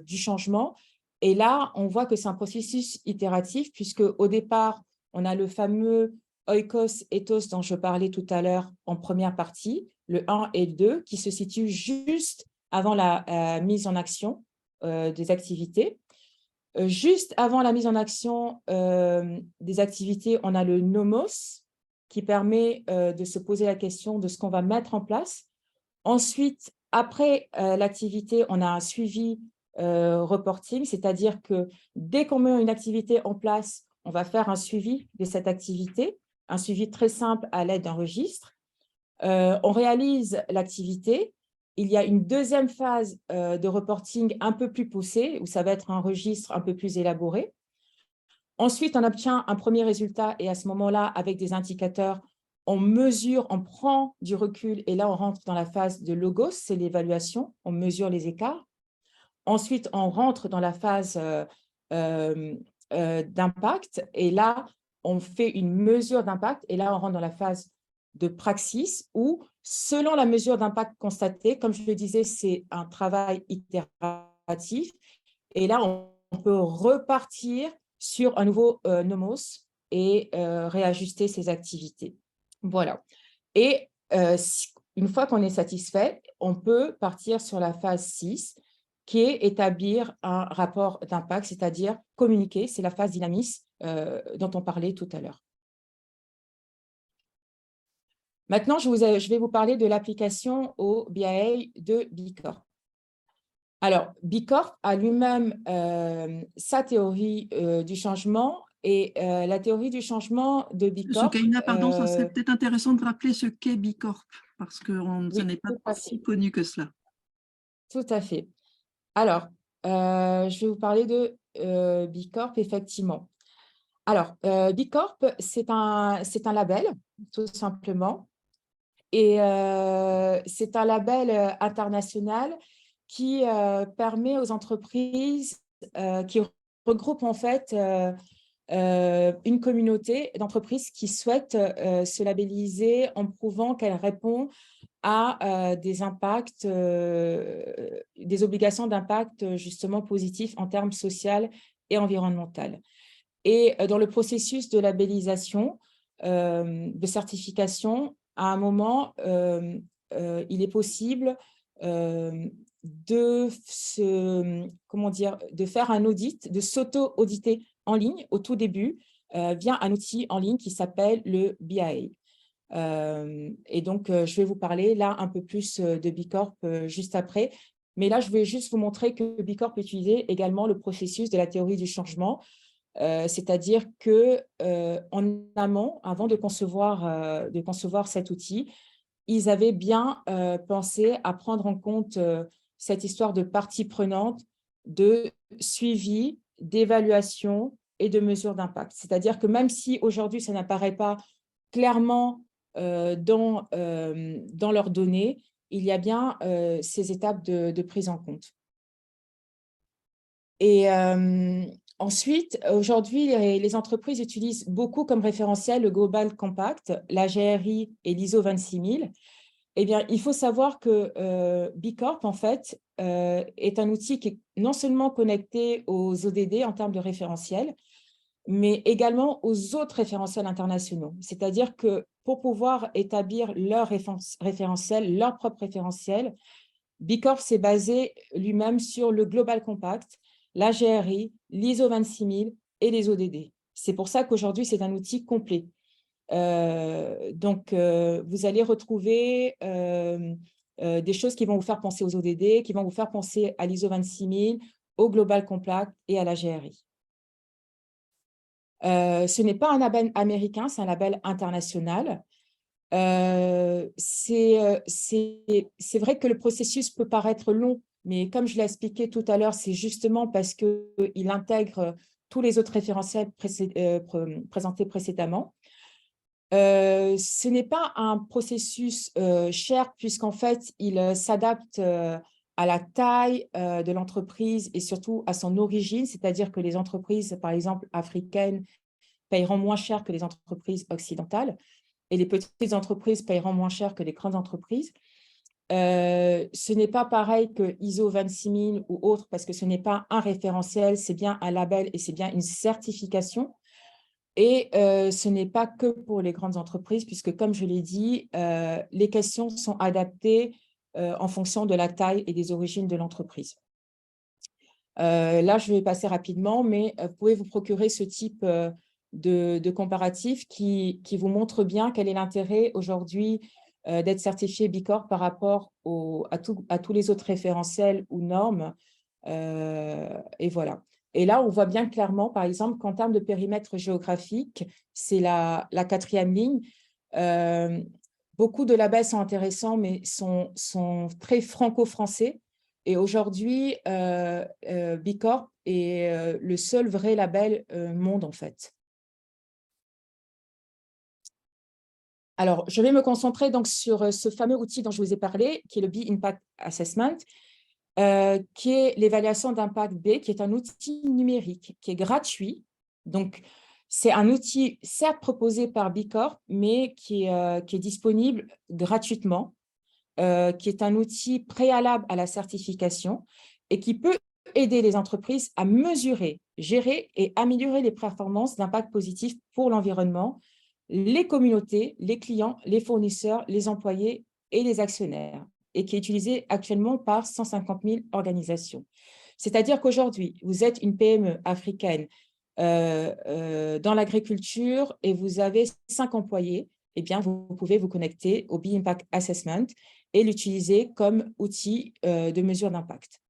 du changement. Et là, on voit que c'est un processus itératif, puisque au départ, on a le fameux oikos ethos dont je parlais tout à l'heure en première partie, le 1 et le 2, qui se situent juste avant la mise en action des activités. Juste avant la mise en action des activités, on a le nomos, qui permet de se poser la question de ce qu'on va mettre en place. Ensuite, après l'activité, on a un suivi reporting, c'est-à-dire que dès qu'on met une activité en place, on va faire un suivi de cette activité, un suivi très simple à l'aide d'un registre. On réalise l'activité. Il y a une deuxième phase de reporting un peu plus poussée, où ça va être un registre un peu plus élaboré. Ensuite, on obtient un premier résultat et à ce moment-là, avec des indicateurs, on mesure, on prend du recul et là, on rentre dans la phase de logos, c'est l'évaluation, on mesure les écarts. Ensuite, on rentre dans la phase d'impact et là, on fait une mesure d'impact et là, on rentre dans la phase de praxis où, selon la mesure d'impact constatée, comme je le disais, c'est un travail itératif et là, on peut repartir sur un nouveau nomos et réajuster ses activités. Voilà. Et une fois qu'on est satisfait, on peut partir sur la phase 6, qui est établir un rapport d'impact, c'est-à-dire communiquer, c'est la phase dynamisme dont on parlait tout à l'heure. Maintenant, je vais vous parler de l'application au BIA de Bicorp. Alors, Bicorp a lui-même sa théorie du changement Et la théorie du changement de Bicorp… Soukaina, pardon, ça serait peut-être intéressant de rappeler ce qu'est Bicorp, parce que ça oui, n'est pas tout à si fait. connu que cela. Tout à fait. Alors, je vais vous parler de Bicorp, effectivement. Alors, Bicorp, c'est un label, tout simplement. Et c'est un label international qui permet aux entreprises, qui regroupe en fait une communauté d'entreprises qui souhaitent se labelliser en prouvant qu'elles répondent à des impacts, des obligations d'impact justement positifs en termes social et environnemental. Et dans le processus de labellisation, de certification, à un moment, il est possible de faire un audit, de s'auto-auditer en ligne au tout début via un outil en ligne qui s'appelle le BIA. Et donc, je vais vous parler là un peu plus de Bicorp juste après. Mais là, je vais juste vous montrer que Bicorp utilisait également le processus de la théorie du changement, c'est-à-dire qu'en amont, avant de concevoir cet outil, ils avaient bien pensé à prendre en compte cette histoire de parties prenantes, de suivi, d'évaluation et de mesure d'impact. C'est-à-dire que même si aujourd'hui, ça n'apparaît pas clairement dans leurs données, il y a bien ces étapes de prise en compte. Et ensuite, aujourd'hui, les entreprises utilisent beaucoup comme référentiel le Global Compact, la GRI et l'ISO 26000. Eh bien, il faut savoir que Bicorp, en fait, est un outil qui est non seulement connecté aux ODD en termes de référentiel, mais également aux autres référentiels internationaux. C'est-à-dire que pour pouvoir établir leur référentiel, leur propre référentiel, Bicorp s'est basé lui-même sur le Global Compact, la GRI, l'ISO 26000 et les ODD. C'est pour ça qu'aujourd'hui, c'est un outil complet. Donc, vous allez retrouver des choses qui vont vous faire penser aux ODD, qui vont vous faire penser à l'ISO 26000, au Global Compact et à la GRI. Ce n'est pas un label américain, c'est un label international. C'est vrai que le processus peut paraître long, mais comme je l'ai expliqué tout à l'heure, c'est justement parce qu'il intègre tous les autres référentiels présentés précédemment. Ce n'est pas un processus cher, puisqu'en fait, il s'adapte à la taille de l'entreprise et surtout à son origine, c'est-à-dire que les entreprises, par exemple, africaines, paieront moins cher que les entreprises occidentales et les petites entreprises paieront moins cher que les grandes entreprises. Ce n'est pas pareil que ISO 26000 ou autre, parce que ce n'est pas un référentiel, c'est bien un label et c'est bien une certification. Et ce n'est pas que pour les grandes entreprises, puisque comme je l'ai dit, les questions sont adaptées en fonction de la taille et des origines de l'entreprise. Là, je vais passer rapidement, mais vous pouvez vous procurer ce type de comparatif qui vous montre bien quel est l'intérêt aujourd'hui d'être certifié Bicorp par rapport à tous les autres référentiels ou normes. Et voilà. Et là, on voit bien clairement, par exemple, qu'en termes de périmètre géographique, c'est la quatrième ligne. Beaucoup de labels sont intéressants, mais sont très franco-français. Et aujourd'hui, Bicorp est le seul vrai label monde, en fait. Alors, je vais me concentrer donc sur ce fameux outil dont je vous ai parlé, qui est le B-Impact Assessment, qui est l'évaluation d'impact B, qui est un outil numérique, qui est gratuit. Donc, c'est un outil, certes proposé par Bicorp, mais qui est disponible gratuitement, qui est un outil préalable à la certification et qui peut aider les entreprises à mesurer, gérer et améliorer les performances d'impact positif pour l'environnement, les communautés, les clients, les fournisseurs, les employés et les actionnaires, et qui est utilisé actuellement par 150 000 organisations. C'est-à-dire qu'aujourd'hui, vous êtes une PME africaine dans l'agriculture et vous avez 5 employés, eh bien, vous pouvez vous connecter au B-Impact Assessment et l'utiliser comme outil de mesure d'impact.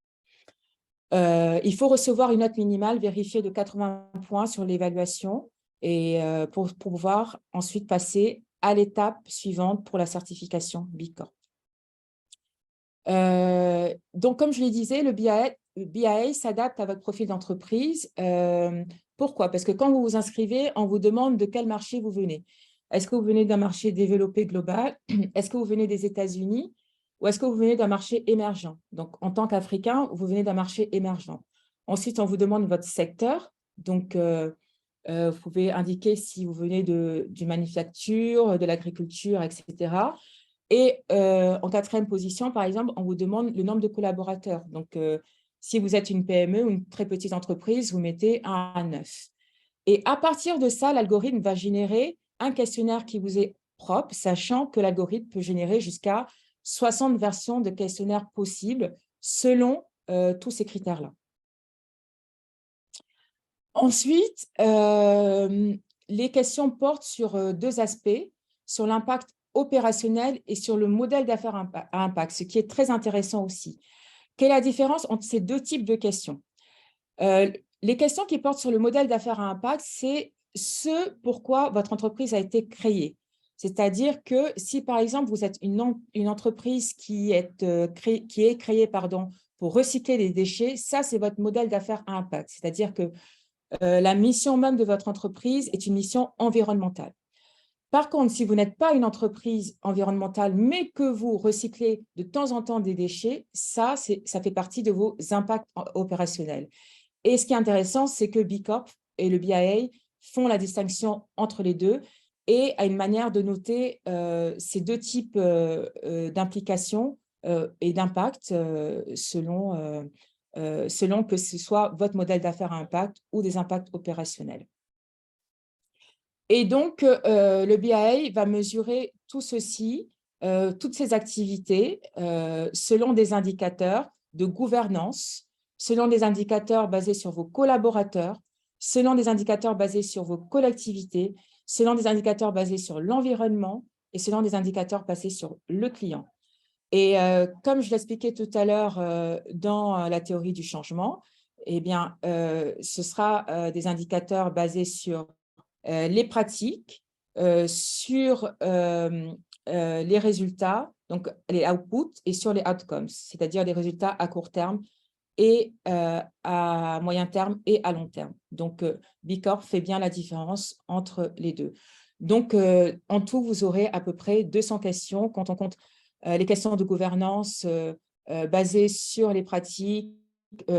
Il faut recevoir une note minimale vérifiée de 80 points sur l'évaluation et pour pouvoir ensuite passer à l'étape suivante pour la certification B Corp. Donc, comme je le disais, le BIA s'adapte à votre profil d'entreprise. Pourquoi? Parce que quand vous vous inscrivez, on vous demande de quel marché vous venez. Est-ce que vous venez d'un marché développé global? Est-ce que vous venez des États-Unis? Ou est-ce que vous venez d'un marché émergent? Donc, en tant qu'Africain, vous venez d'un marché émergent. Ensuite, on vous demande votre secteur. Donc, vous pouvez indiquer si vous venez du manufacture, de l'agriculture, etc. Et en quatrième position, par exemple, on vous demande le nombre de collaborateurs. Donc, si vous êtes une PME ou une très petite entreprise, vous mettez 1 à 9. Et à partir de ça, l'algorithme va générer un questionnaire qui vous est propre, sachant que l'algorithme peut générer jusqu'à 60 versions de questionnaires possibles selon tous ces critères-là. Ensuite, les questions portent sur deux aspects, sur l'impact opérationnel et sur le modèle d'affaires à impact, ce qui est très intéressant aussi. Quelle est la différence entre ces deux types de questions? Les questions qui portent sur le modèle d'affaires à impact, c'est ce pourquoi votre entreprise a été créée. C'est-à-dire que si, par exemple, vous êtes une entreprise qui est créée pour recycler les déchets, ça, c'est votre modèle d'affaires à impact. C'est-à-dire que la mission même de votre entreprise est une mission environnementale. Par contre, si vous n'êtes pas une entreprise environnementale, mais que vous recyclez de temps en temps des déchets, ça fait partie de vos impacts opérationnels. Et ce qui est intéressant, c'est que B Corp et le BIA font la distinction entre les deux et a une manière de noter ces deux types d'implications et d'impact selon que ce soit votre modèle d'affaires à impact ou des impacts opérationnels. Et donc, le BIA va mesurer tout ceci, toutes ces activités, selon des indicateurs de gouvernance, selon des indicateurs basés sur vos collaborateurs, selon des indicateurs basés sur vos collectivités, selon des indicateurs basés sur l'environnement et selon des indicateurs basés sur le client. Et comme je l'expliquais tout à l'heure dans la théorie du changement, eh bien, ce sera des indicateurs basés sur les pratiques, sur les résultats, donc les outputs, et sur les outcomes, c'est-à-dire les résultats à court terme et à moyen terme et à long terme. Donc, B Corp fait bien la différence entre les deux. Donc, en tout, vous aurez à peu près 200 questions quand on compte les questions de gouvernance basées sur les pratiques,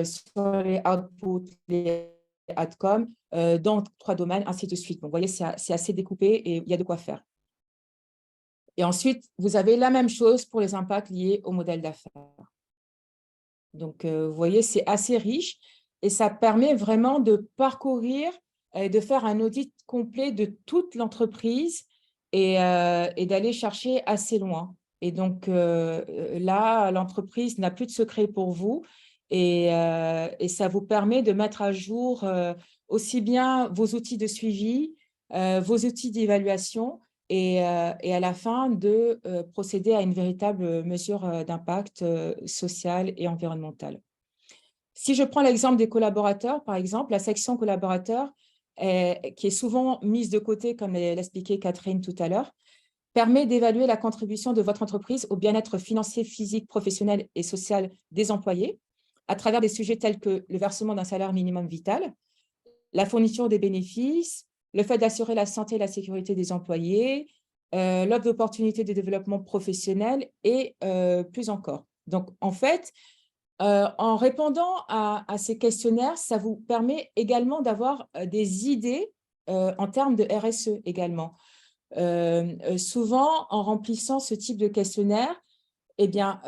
sur les outputs, les outcomes, dans 3 domaines, ainsi de suite. Donc, vous voyez, c'est assez découpé et il y a de quoi faire. Et ensuite, vous avez la même chose pour les impacts liés au modèle d'affaires. Donc, vous voyez, c'est assez riche et ça permet vraiment de parcourir et de faire un audit complet de toute l'entreprise et d'aller chercher assez loin. Et donc, là, l'entreprise n'a plus de secret pour vous et ça vous permet de mettre à jour aussi bien vos outils de suivi, vos outils d'évaluation et à la fin de procéder à une véritable mesure d'impact social et environnemental. Si je prends l'exemple des collaborateurs, par exemple, la section collaborateurs, qui est souvent mise de côté, comme l'expliquait Catherine tout à l'heure, permet d'évaluer la contribution de votre entreprise au bien-être financier, physique, professionnel et social des employés à travers des sujets tels que le versement d'un salaire minimum vital, la fourniture des bénéfices, le fait d'assurer la santé et la sécurité des employés, l'offre d'opportunités de développement professionnel et plus encore. Donc, en fait, en répondant à ces questionnaires, ça vous permet également d'avoir des idées en termes de RSE également. Souvent, en remplissant ce type de questionnaire, eh bien,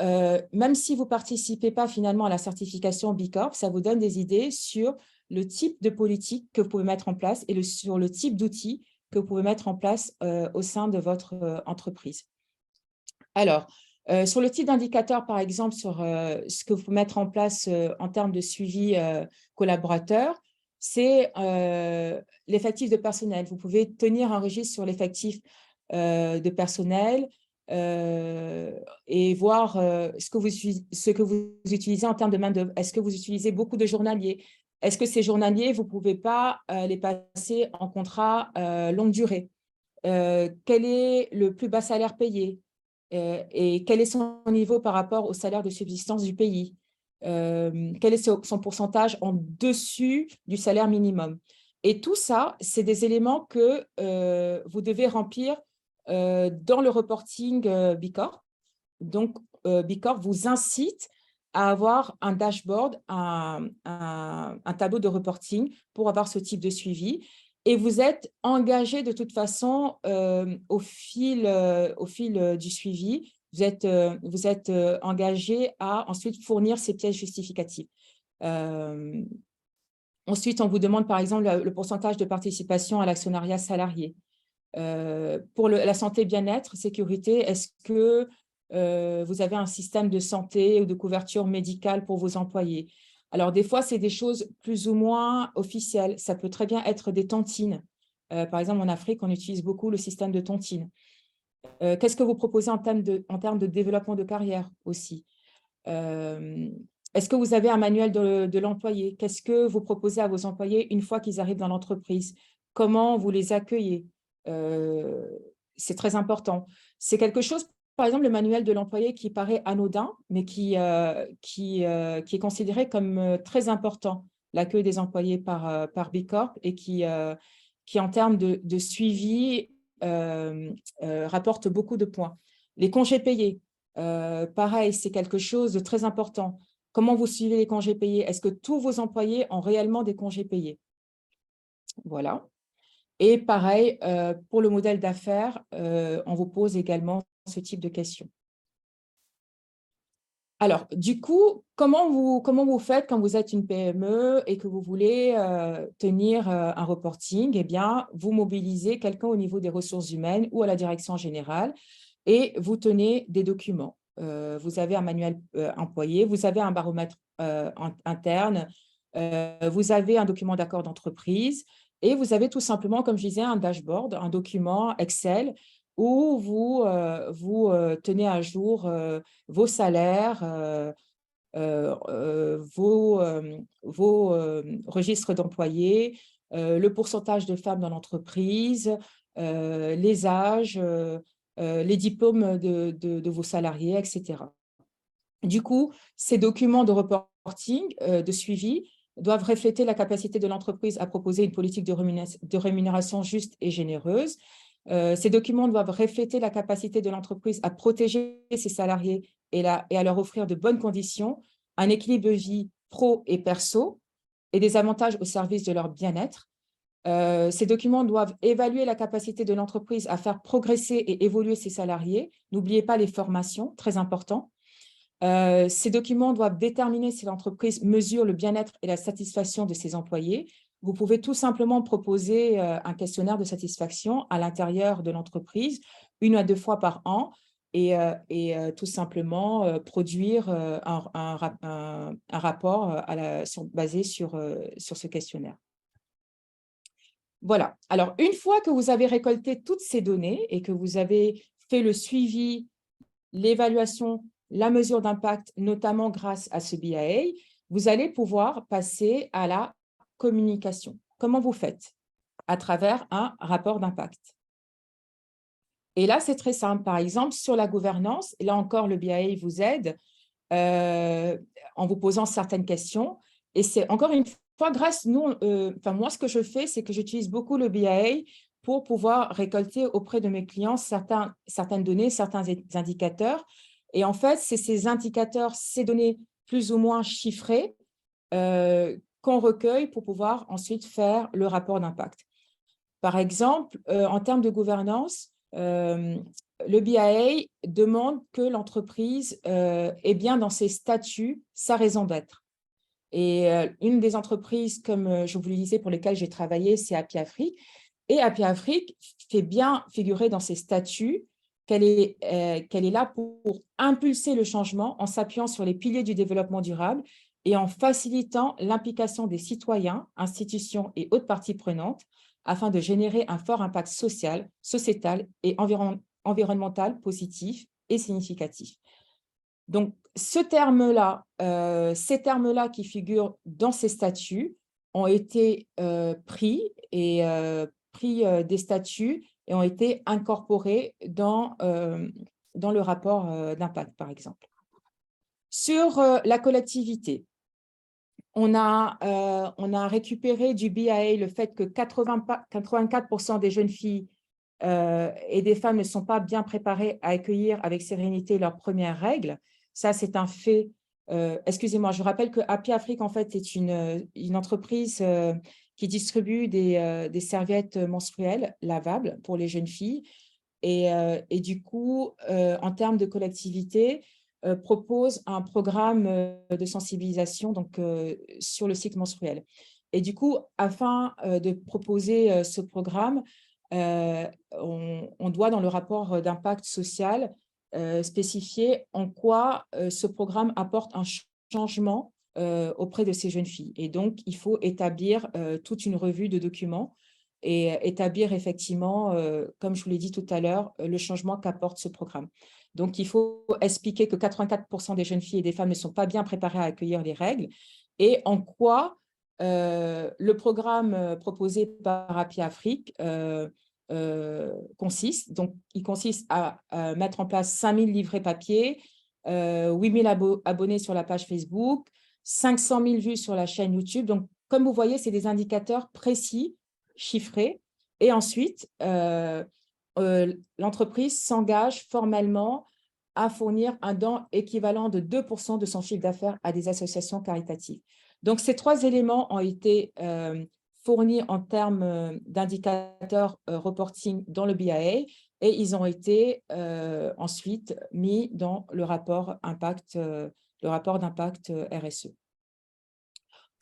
même si vous ne participez pas finalement à la certification B Corp, ça vous donne des idées sur le type de politique que vous pouvez mettre en place et sur le type d'outils que vous pouvez mettre en place au sein de votre entreprise. Alors, sur le type d'indicateur, par exemple, sur ce que vous pouvez mettre en place en termes de suivi collaborateur, c'est l'effectif de personnel. Vous pouvez tenir un registre sur l'effectif de personnel, et voir ce que vous utilisez en termes de main-d'œuvre. Est-ce que vous utilisez beaucoup de journaliers? Est-ce que ces journaliers, vous ne pouvez pas les passer en contrat longue durée? Quel est le plus bas salaire payé? Et quel est son niveau par rapport au salaire de subsistance du pays? Quel est son pourcentage en dessus du salaire minimum? Et tout ça, c'est des éléments que vous devez remplir dans le reporting Bicorp. Donc, Bicorp vous incite à avoir un dashboard, un tableau de reporting pour avoir ce type de suivi. Et vous êtes engagé de toute façon au fil du suivi. Vous êtes engagé à ensuite fournir ces pièces justificatives. Ensuite, on vous demande par exemple le pourcentage de participation à l'actionnariat salarié. Pour la santé, bien-être, sécurité, est-ce que vous avez un système de santé ou de couverture médicale pour vos employés? Alors, des fois, c'est des choses plus ou moins officielles. Ça peut très bien être des tontines. Par exemple, en Afrique, on utilise beaucoup le système de tontines. Qu'est-ce que vous proposez en termes de développement de carrière aussi? Est-ce que vous avez un manuel de l'employé? Qu'est-ce que vous proposez à vos employés une fois qu'ils arrivent dans l'entreprise? Comment vous les accueillez? C'est très important. C'est quelque chose, par exemple, le manuel de l'employé qui paraît anodin, mais qui est considéré comme très important, l'accueil des employés par Bicorp et qui, en termes de suivi, rapporte beaucoup de points. Les congés payés, pareil, c'est quelque chose de très important. Comment vous suivez les congés payés? Est-ce que tous vos employés ont réellement des congés payés? Voilà. Et pareil, pour le modèle d'affaires, on vous pose également ce type de questions. Alors, du coup, comment vous faites quand vous êtes une PME et que vous voulez tenir un reporting? Eh bien, vous mobilisez quelqu'un au niveau des ressources humaines ou à la direction générale et vous tenez des documents. Vous avez un manuel employé, vous avez un baromètre interne, vous avez un document d'accord d'entreprise et vous avez tout simplement, comme je disais, un dashboard, un document Excel où vous tenez à jour vos salaires, vos registres d'employés, le pourcentage de femmes dans l'entreprise, les âges, les diplômes de vos salariés, etc. Du coup, ces documents de reporting, de suivi, doivent refléter la capacité de l'entreprise à proposer une politique de rémunération juste et généreuse. Ces documents doivent refléter la capacité de l'entreprise à protéger ses salariés et à leur offrir de bonnes conditions, un équilibre de vie pro et perso et des avantages au service de leur bien-être. Ces documents doivent évaluer la capacité de l'entreprise à faire progresser et évoluer ses salariés. N'oubliez pas les formations, très important. Ces documents doivent déterminer si l'entreprise mesure le bien-être et la satisfaction de ses employés. Vous pouvez tout simplement proposer un questionnaire de satisfaction à l'intérieur de l'entreprise, 1 à 2 fois par an, et tout simplement produire un rapport basé sur ce questionnaire. Voilà. Alors, une fois que vous avez récolté toutes ces données et que vous avez fait le suivi, l'évaluation, la mesure d'impact, notamment grâce à ce BIA, vous allez pouvoir passer à la communication. Comment vous faites? À travers un rapport d'impact. Et là, c'est très simple. Par exemple, sur la gouvernance, là encore, le BIA vous aide en vous posant certaines questions. Et c'est encore une fois grâce, moi, ce que je fais, c'est que j'utilise beaucoup le BIA pour pouvoir récolter auprès de mes clients certaines données, certains indicateurs. Et en fait, c'est ces indicateurs, ces données plus ou moins chiffrées qu'on recueille pour pouvoir ensuite faire le rapport d'impact. Par exemple, en termes de gouvernance, le BIA demande que l'entreprise ait bien dans ses statuts sa raison d'être. Et une des entreprises, comme je vous le disais, pour lesquelles j'ai travaillé, c'est Happy Afrique. Et Happy Afrique fait bien figurer dans ses statuts qu'elle est là pour impulser le changement en s'appuyant sur les piliers du développement durable et en facilitant l'implication des citoyens, institutions et autres parties prenantes afin de générer un fort impact social, sociétal et environnemental positif et significatif. Donc, ces termes-là qui figurent dans ces statuts ont été pris des statuts et ont été incorporés dans le rapport d'impact, par exemple. Sur la collectivité, on a récupéré du BIA le fait que 84% des jeunes filles et des femmes ne sont pas bien préparées à accueillir avec sérénité leurs premières règles. Ça, c'est un fait. Excusez-moi, je rappelle que Happy Afrique, en fait, est une entreprise qui distribue des serviettes menstruelles lavables pour les jeunes filles. Et du coup, en termes de collectivité, propose un programme de sensibilisation donc, sur le cycle menstruel. Et du coup, afin de proposer ce programme, on doit, dans le rapport d'impact social, spécifier en quoi ce programme apporte un changement auprès de ces jeunes filles. Et donc, il faut établir toute une revue de documents et établir effectivement, comme je vous l'ai dit tout à l'heure, le changement qu'apporte ce programme. Donc, il faut expliquer que 84% des jeunes filles et des femmes ne sont pas bien préparées à accueillir les règles et en quoi le programme proposé par Happy Afrique consiste. Donc, il consiste à mettre en place 5000 livrets papier, 8000 abonnés sur la page Facebook, 500 000 vues sur la chaîne YouTube. Donc, comme vous voyez, c'est des indicateurs précis, chiffrés. Et ensuite, l'entreprise s'engage formellement à fournir un don équivalent de 2% de son chiffre d'affaires à des associations caritatives. Donc, ces trois éléments ont été fournis en termes d'indicateurs reporting dans le BIA et ils ont été ensuite mis dans le rapport d'impact RSE.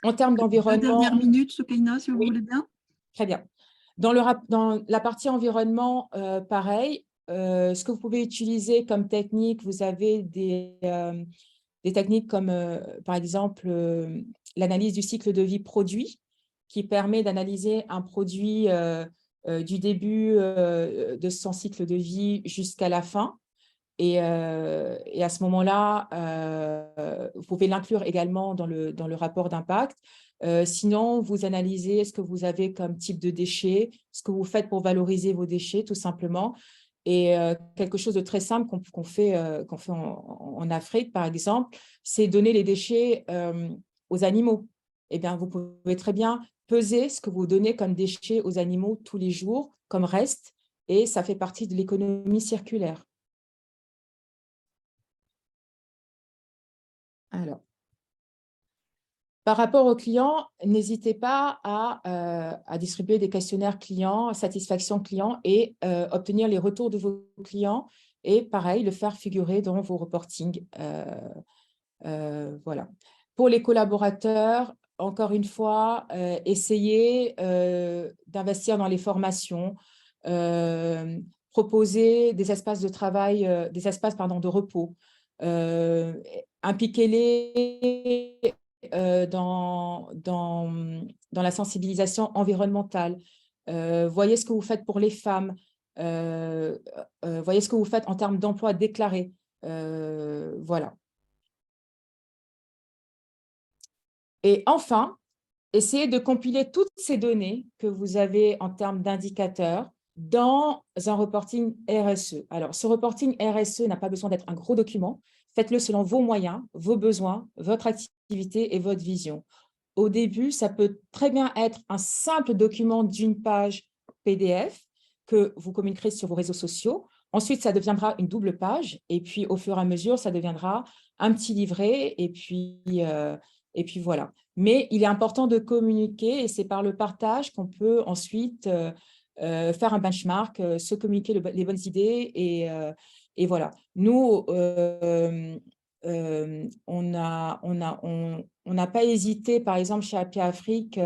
En termes d'environnement… Dernière minute, Soukaina, si vous Oui. voulez bien. Très bien. Dans la partie environnement, pareil, ce que vous pouvez utiliser comme technique, vous avez des techniques comme, par exemple, l'analyse du cycle de vie produit, qui permet d'analyser un produit du début de son cycle de vie jusqu'à la fin. Et à ce moment-là, vous pouvez l'inclure également dans le rapport d'impact. Sinon, vous analysez ce que vous avez comme type de déchets, ce que vous faites pour valoriser vos déchets, tout simplement. Et quelque chose de très simple qu'on fait en Afrique, par exemple, c'est donner les déchets aux animaux. Eh bien, vous pouvez très bien peser ce que vous donnez comme déchets aux animaux tous les jours, comme reste, et ça fait partie de l'économie circulaire. Alors, par rapport aux clients, n'hésitez pas à distribuer des questionnaires clients, satisfaction client et obtenir les retours de vos clients et pareil, le faire figurer dans vos reportings. Voilà. Pour les collaborateurs, encore une fois, essayez d'investir dans les formations, proposer des espaces de travail, des espaces de repos, impliquez-les dans la sensibilisation environnementale. Voyez ce que vous faites pour les femmes. Voyez ce que vous faites en termes d'emploi déclaré. Voilà. Et enfin, essayez de compiler toutes ces données que vous avez en termes d'indicateurs dans un reporting RSE. Alors, ce reporting RSE n'a pas besoin d'être un gros document. Faites-le selon vos moyens, vos besoins, votre activité et votre vision. Au début, ça peut très bien être un simple document d'une page PDF que vous communiquerez sur vos réseaux sociaux. Ensuite, ça deviendra une double page. Et puis, au fur et à mesure, ça deviendra un petit livret. Et puis voilà. Mais il est important de communiquer et c'est par le partage qu'on peut ensuite faire un benchmark, se communiquer les bonnes idées et voilà. Nous, on n'a pas hésité, par exemple, chez Happy Afrique,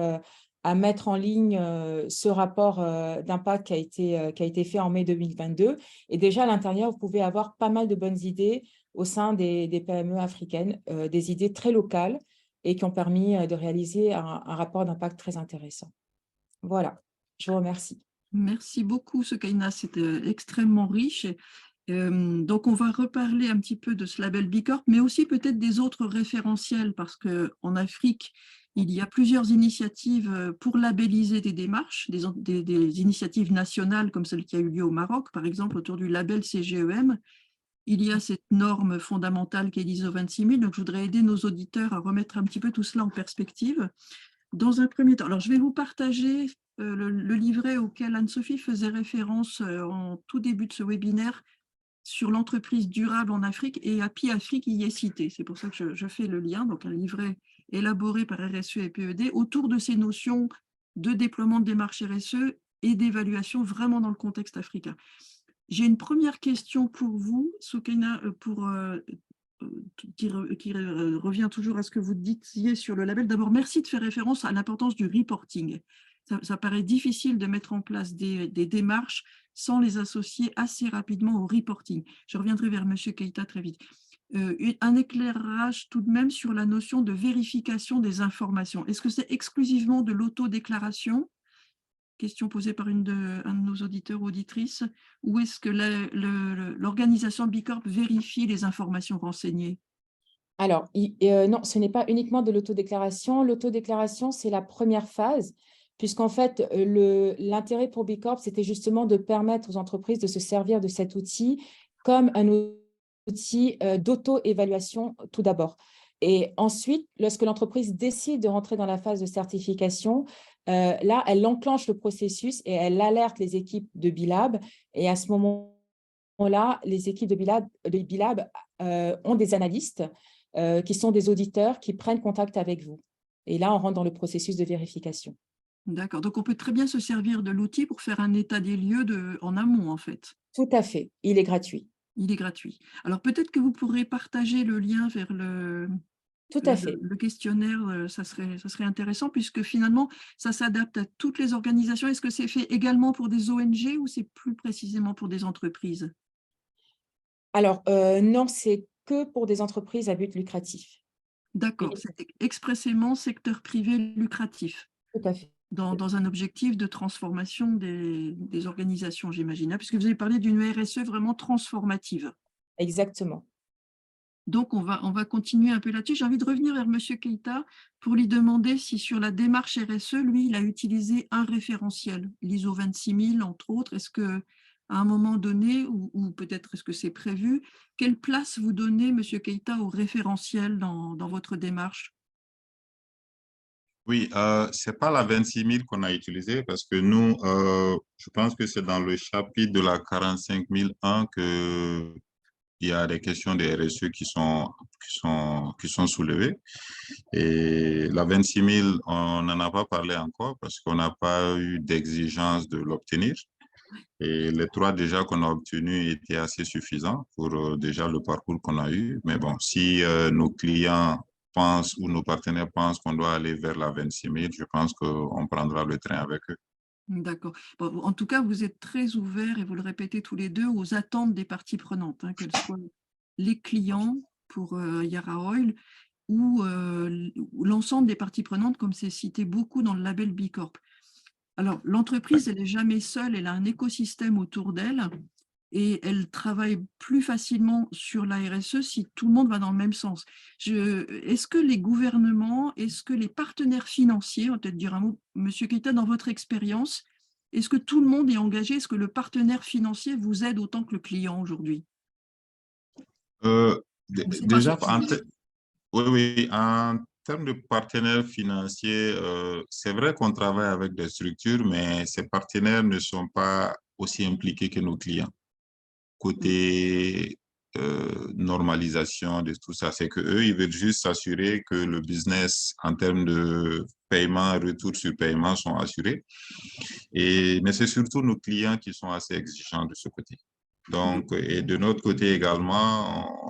à mettre en ligne ce rapport d'impact qui a été fait en mai 2022. Et déjà, à l'intérieur, vous pouvez avoir pas mal de bonnes idées au sein des PME africaines, des idées très locales et qui ont permis de réaliser un rapport d'impact très intéressant. Voilà, je vous remercie. Merci beaucoup, Sokaina, c'était extrêmement riche. Donc, on va reparler un petit peu de ce label Bicorp, mais aussi peut-être des autres référentiels, parce qu'en Afrique, il y a plusieurs initiatives pour labelliser des démarches, des initiatives nationales comme celle qui a eu lieu au Maroc, par exemple, autour du label CGEM. Il y a cette norme fondamentale qui est l'ISO 26000, donc je voudrais aider nos auditeurs à remettre un petit peu tout cela en perspective. Dans un premier temps, alors je vais vous partager le livret auquel Anne-Sophie faisait référence en tout début de ce webinaire sur l'entreprise durable en Afrique, et Happy Afrique y est cité. C'est pour ça que je fais le lien, donc un livret élaboré par RSE et PED autour de ces notions de déploiement de démarches RSE et d'évaluation vraiment dans le contexte africain. J'ai une première question pour vous, Sokaina, qui revient toujours à ce que vous disiez sur le label. D'abord, merci de faire référence à l'importance du reporting. Ça paraît difficile de mettre en place des démarches sans les associer assez rapidement au reporting. Je reviendrai vers M. Keita très vite. Un éclairage tout de même sur la notion de vérification des informations. Est-ce que c'est exclusivement de l'autodéclaration ? Question posée par un de nos auditeurs ou auditrices. Ou est-ce que l'organisation Bicorp vérifie les informations renseignées? Alors, non, ce n'est pas uniquement de l'autodéclaration. L'autodéclaration, c'est la première phase, puisqu'en fait, l'intérêt pour Bicorp, c'était justement de permettre aux entreprises de se servir de cet outil comme un outil d'auto-évaluation tout d'abord. Et ensuite, lorsque l'entreprise décide de rentrer dans la phase de certification, là, elle enclenche le processus et elle alerte les équipes de Bilab. Et à ce moment-là, les équipes de Bilab ont des analystes qui sont des auditeurs qui prennent contact avec vous. Et là, on rentre dans le processus de vérification. D'accord. Donc, on peut très bien se servir de l'outil pour faire un état des lieux en amont, en fait. Tout à fait. Il est gratuit. Il est gratuit. Alors, peut-être que vous pourrez partager le lien vers Tout à fait. le questionnaire. Ça serait intéressant, puisque finalement, ça s'adapte à toutes les organisations. Est-ce que c'est fait également pour des ONG ou c'est plus précisément pour des entreprises? Alors, non, c'est que pour des entreprises à but lucratif. D'accord. C'est expressément secteur privé lucratif. Tout à fait. Dans un objectif de transformation des organisations, j'imagine, puisque vous avez parlé d'une RSE vraiment transformative. Exactement. Donc, on va continuer un peu là-dessus. J'ai envie de revenir vers M. Keita pour lui demander si sur la démarche RSE, lui, il a utilisé un référentiel, l'ISO 26000, entre autres. Est-ce qu'à un moment donné, ou peut-être est-ce que c'est prévu, quelle place vous donnez, M. Keita, au référentiel dans votre démarche? Oui, ce n'est pas la 26 000 qu'on a utilisée parce que nous, je pense que c'est dans le chapitre de la 45 001 qu'il y a des questions de RSE qui sont soulevées. Et la 26 000, on n'en a pas parlé encore parce qu'on n'a pas eu d'exigence de l'obtenir. Et les 3 déjà qu'on a obtenus étaient assez suffisants pour déjà le parcours qu'on a eu. Mais bon, si nos clients pensent ou nos partenaires pensent qu'on doit aller vers la 26 000, je pense qu'on prendra le train avec eux. D'accord. Bon, en tout cas, vous êtes très ouverts, et vous le répétez tous les deux, aux attentes des parties prenantes, hein, qu'elles soient les clients pour Yara Oil ou l'ensemble des parties prenantes, comme c'est cité beaucoup dans le label Bicorp. Alors, l'entreprise, elle n'est jamais seule, elle a un écosystème autour d'elle et elle travaille plus facilement sur la RSE si tout le monde va dans le même sens. Est-ce que les gouvernements, est-ce que les partenaires financiers, on va peut-être dire un mot, M. Keita, dans votre expérience, est-ce que tout le monde est engagé? Est-ce que le partenaire financier vous aide autant que le client aujourd'hui? Déjà, oui, en termes de partenaires financiers, c'est vrai qu'on travaille avec des structures, mais ces partenaires ne sont pas aussi impliqués que nos clients. Côté normalisation de tout ça, c'est qu'eux, ils veulent juste s'assurer que le business en termes de paiement, retour sur paiement sont assurés. Mais c'est surtout nos clients qui sont assez exigeants de ce côté. Donc, et de notre côté également,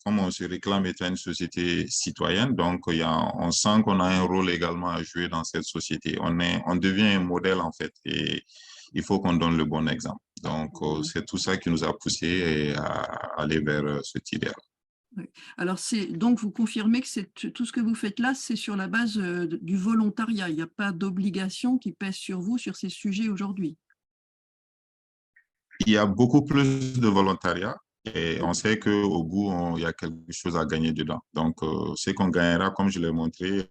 comme on se réclame étant une société citoyenne, donc on sent qu'on a un rôle également à jouer dans cette société. On devient un modèle en fait et il faut qu'on donne le bon exemple. Donc, c'est tout ça qui nous a poussé à aller vers cet idéal. Alors, donc vous confirmez que tout ce que vous faites là, c'est sur la base du volontariat. Il n'y a pas d'obligation qui pèse sur vous sur ces sujets aujourd'hui. il y a beaucoup plus de volontariat et on sait qu'au bout, il y a quelque chose à gagner dedans. Donc, ce qu'on gagnera, comme je l'ai montré,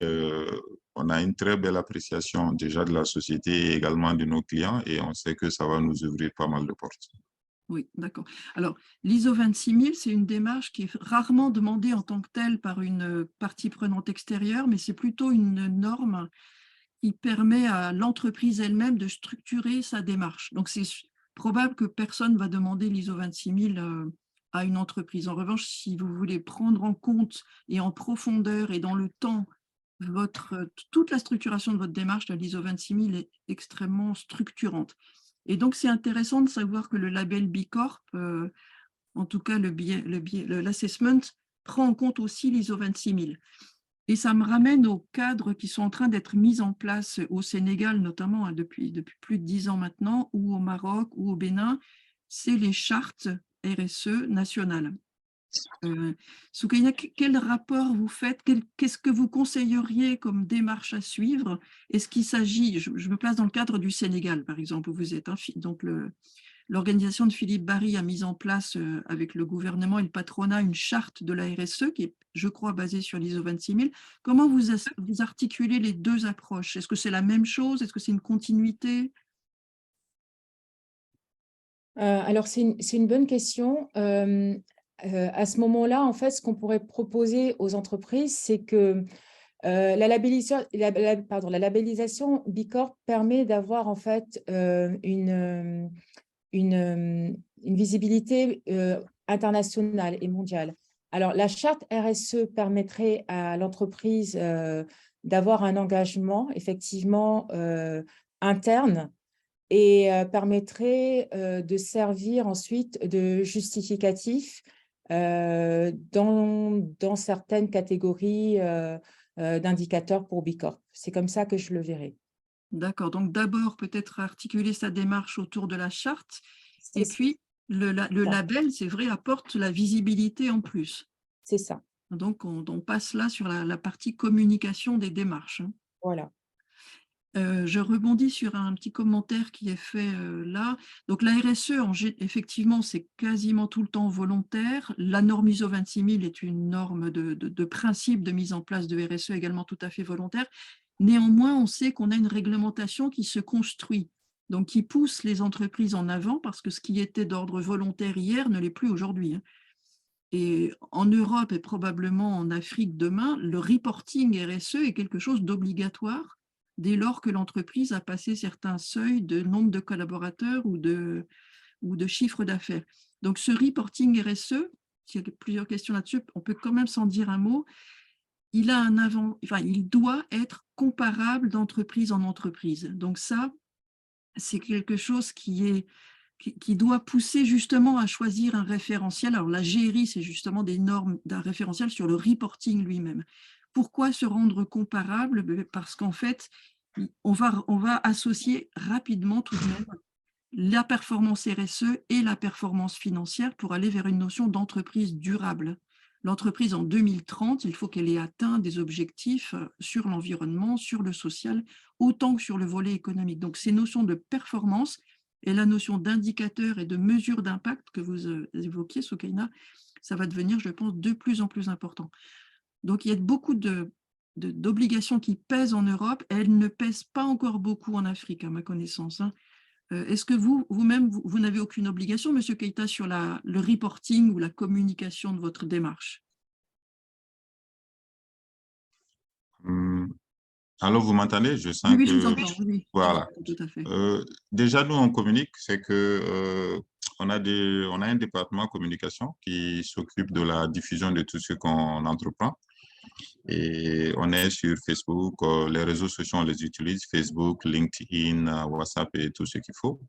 on a une très belle appréciation déjà de la société et également de nos clients et on sait que ça va nous ouvrir pas mal de portes. Oui, d'accord. Alors, l'ISO 26000, c'est une démarche qui est rarement demandée en tant que telle par une partie prenante extérieure, mais c'est plutôt une norme qui permet à l'entreprise elle-même de structurer sa démarche. Donc, c'est probable que personne ne va demander l'ISO 26000 à une entreprise. En revanche, si vous voulez prendre en compte et en profondeur et dans le temps toute la structuration de votre démarche, l'ISO 26000 est extrêmement structurante. Et donc, c'est intéressant de savoir que le label B Corp, en tout cas l'assessment, prend en compte aussi l'ISO 26000. Et ça me ramène aux cadres qui sont en train d'être mis en place au Sénégal, notamment depuis plus de 10 ans maintenant, ou au Maroc, ou au Bénin, c'est les chartes RSE nationales. Soukaina, quel rapport vous faites? Qu'est-ce que vous conseilleriez comme démarche à suivre? Est-ce qu'il s'agit, je me place dans le cadre du Sénégal, par exemple, où vous êtes, donc l'organisation de Philippe Barry a mis en place avec le gouvernement et le patronat une charte de la RSE qui est, je crois, basée sur l'ISO 26000. Comment vous articulez les deux approches? Est-ce que c'est la même chose? Est-ce que c'est une continuité? Alors, c'est une bonne question. À ce moment-là, en fait, ce qu'on pourrait proposer aux entreprises, c'est que la labellisation B Corp permet d'avoir en fait une visibilité internationale et mondiale. Alors, la charte RSE permettrait à l'entreprise d'avoir un engagement effectivement interne et permettrait de servir ensuite de justificatif dans certaines catégories d'indicateurs pour B Corp. C'est comme ça que je le verrai. D'accord, donc d'abord peut-être articuler sa démarche autour de la charte, et puis le label, c'est vrai, apporte la visibilité en plus. C'est ça. Donc on passe là sur la partie communication des démarches. Voilà. Je rebondis sur un petit commentaire qui est fait là. Donc la RSE, effectivement, c'est quasiment tout le temps volontaire. La norme ISO 26000 est une norme de principe de mise en place de RSE également tout à fait volontaire. Néanmoins, on sait qu'on a une réglementation qui se construit, donc qui pousse les entreprises en avant, parce que ce qui était d'ordre volontaire hier ne l'est plus aujourd'hui. Et en Europe et probablement en Afrique demain, le reporting RSE est quelque chose d'obligatoire dès lors que l'entreprise a passé certains seuils de nombre de collaborateurs ou de chiffre d'affaires. Donc ce reporting RSE, il y a plusieurs questions là-dessus, on peut quand même s'en dire un mot, il doit être comparable d'entreprise en entreprise. Donc ça, c'est quelque chose qui doit pousser justement à choisir un référentiel. Alors la GRI, c'est justement des normes d'un référentiel sur le reporting lui-même. Pourquoi se rendre comparable? Parce qu'en fait, on va associer rapidement tout de même la performance RSE et la performance financière pour aller vers une notion d'entreprise durable. L'entreprise en 2030, il faut qu'elle ait atteint des objectifs sur l'environnement, sur le social, autant que sur le volet économique. Donc ces notions de performance et la notion d'indicateur et de mesure d'impact que vous évoquiez, Soukaina, ça va devenir, je pense, de plus en plus important. Donc il y a beaucoup d'obligations qui pèsent en Europe, et elles ne pèsent pas encore beaucoup en Afrique, à ma connaissance. Est-ce que vous-même, vous n'avez aucune obligation, Monsieur Keita, sur le reporting ou la communication de votre démarche? Alors, vous m'entendez? Je sens Oui, que... je vous entends, oui. Voilà. Tout à fait. Déjà, nous, on communique, c'est que on a un département communication qui s'occupe de la diffusion de tout ce qu'on entreprend. Et on est sur Facebook, les réseaux sociaux, on les utilise, Facebook, LinkedIn, WhatsApp et tout ce qu'il faut.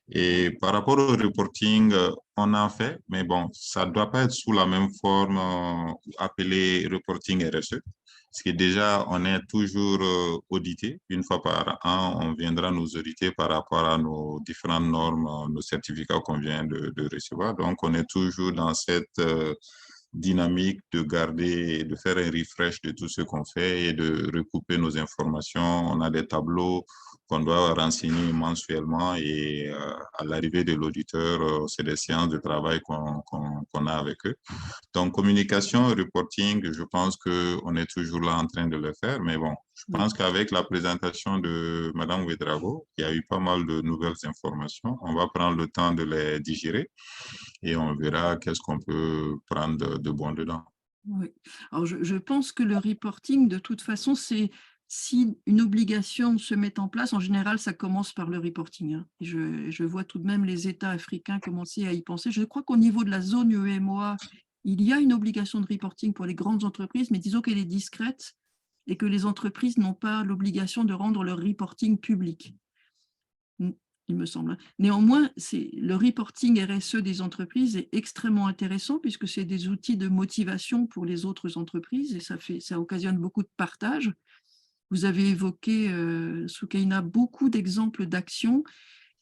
Et par rapport au reporting, on en fait, mais bon, ça ne doit pas être sous la même forme appelée reporting RSE. Parce que déjà, on est toujours audité. Une fois par an, on viendra nous auditer par rapport à nos différentes normes, nos certificats qu'on vient de recevoir. Donc, on est toujours dans cette dynamique de garder, de faire un refresh de tout ce qu'on fait et de recouper nos informations. On a des tableaux qu'on doit renseigner mensuellement et à l'arrivée de l'auditeur, c'est des séances de travail qu'on a avec eux. Donc, communication, reporting, je pense qu'on est toujours là en train de le faire, mais bon, je pense qu'avec la présentation de Mme Ouédraogo, il y a eu pas mal de nouvelles informations. On va prendre le temps de les digérer et on verra qu'est-ce qu'on peut prendre de bon dedans. Oui. Alors, je pense que le reporting, de toute façon, c'est si une obligation se met en place, en général, ça commence par le reporting. Hein. Et je vois tout de même les États africains commencer à y penser. Je crois qu'au niveau de la zone UEMOA, il y a une obligation de reporting pour les grandes entreprises, mais disons qu'elle est discrète et que les entreprises n'ont pas l'obligation de rendre leur reporting public. Il me semble. Néanmoins, le reporting RSE des entreprises est extrêmement intéressant puisque c'est des outils de motivation pour les autres entreprises et ça occasionne beaucoup de partage. Vous avez évoqué, Soukaina, beaucoup d'exemples d'actions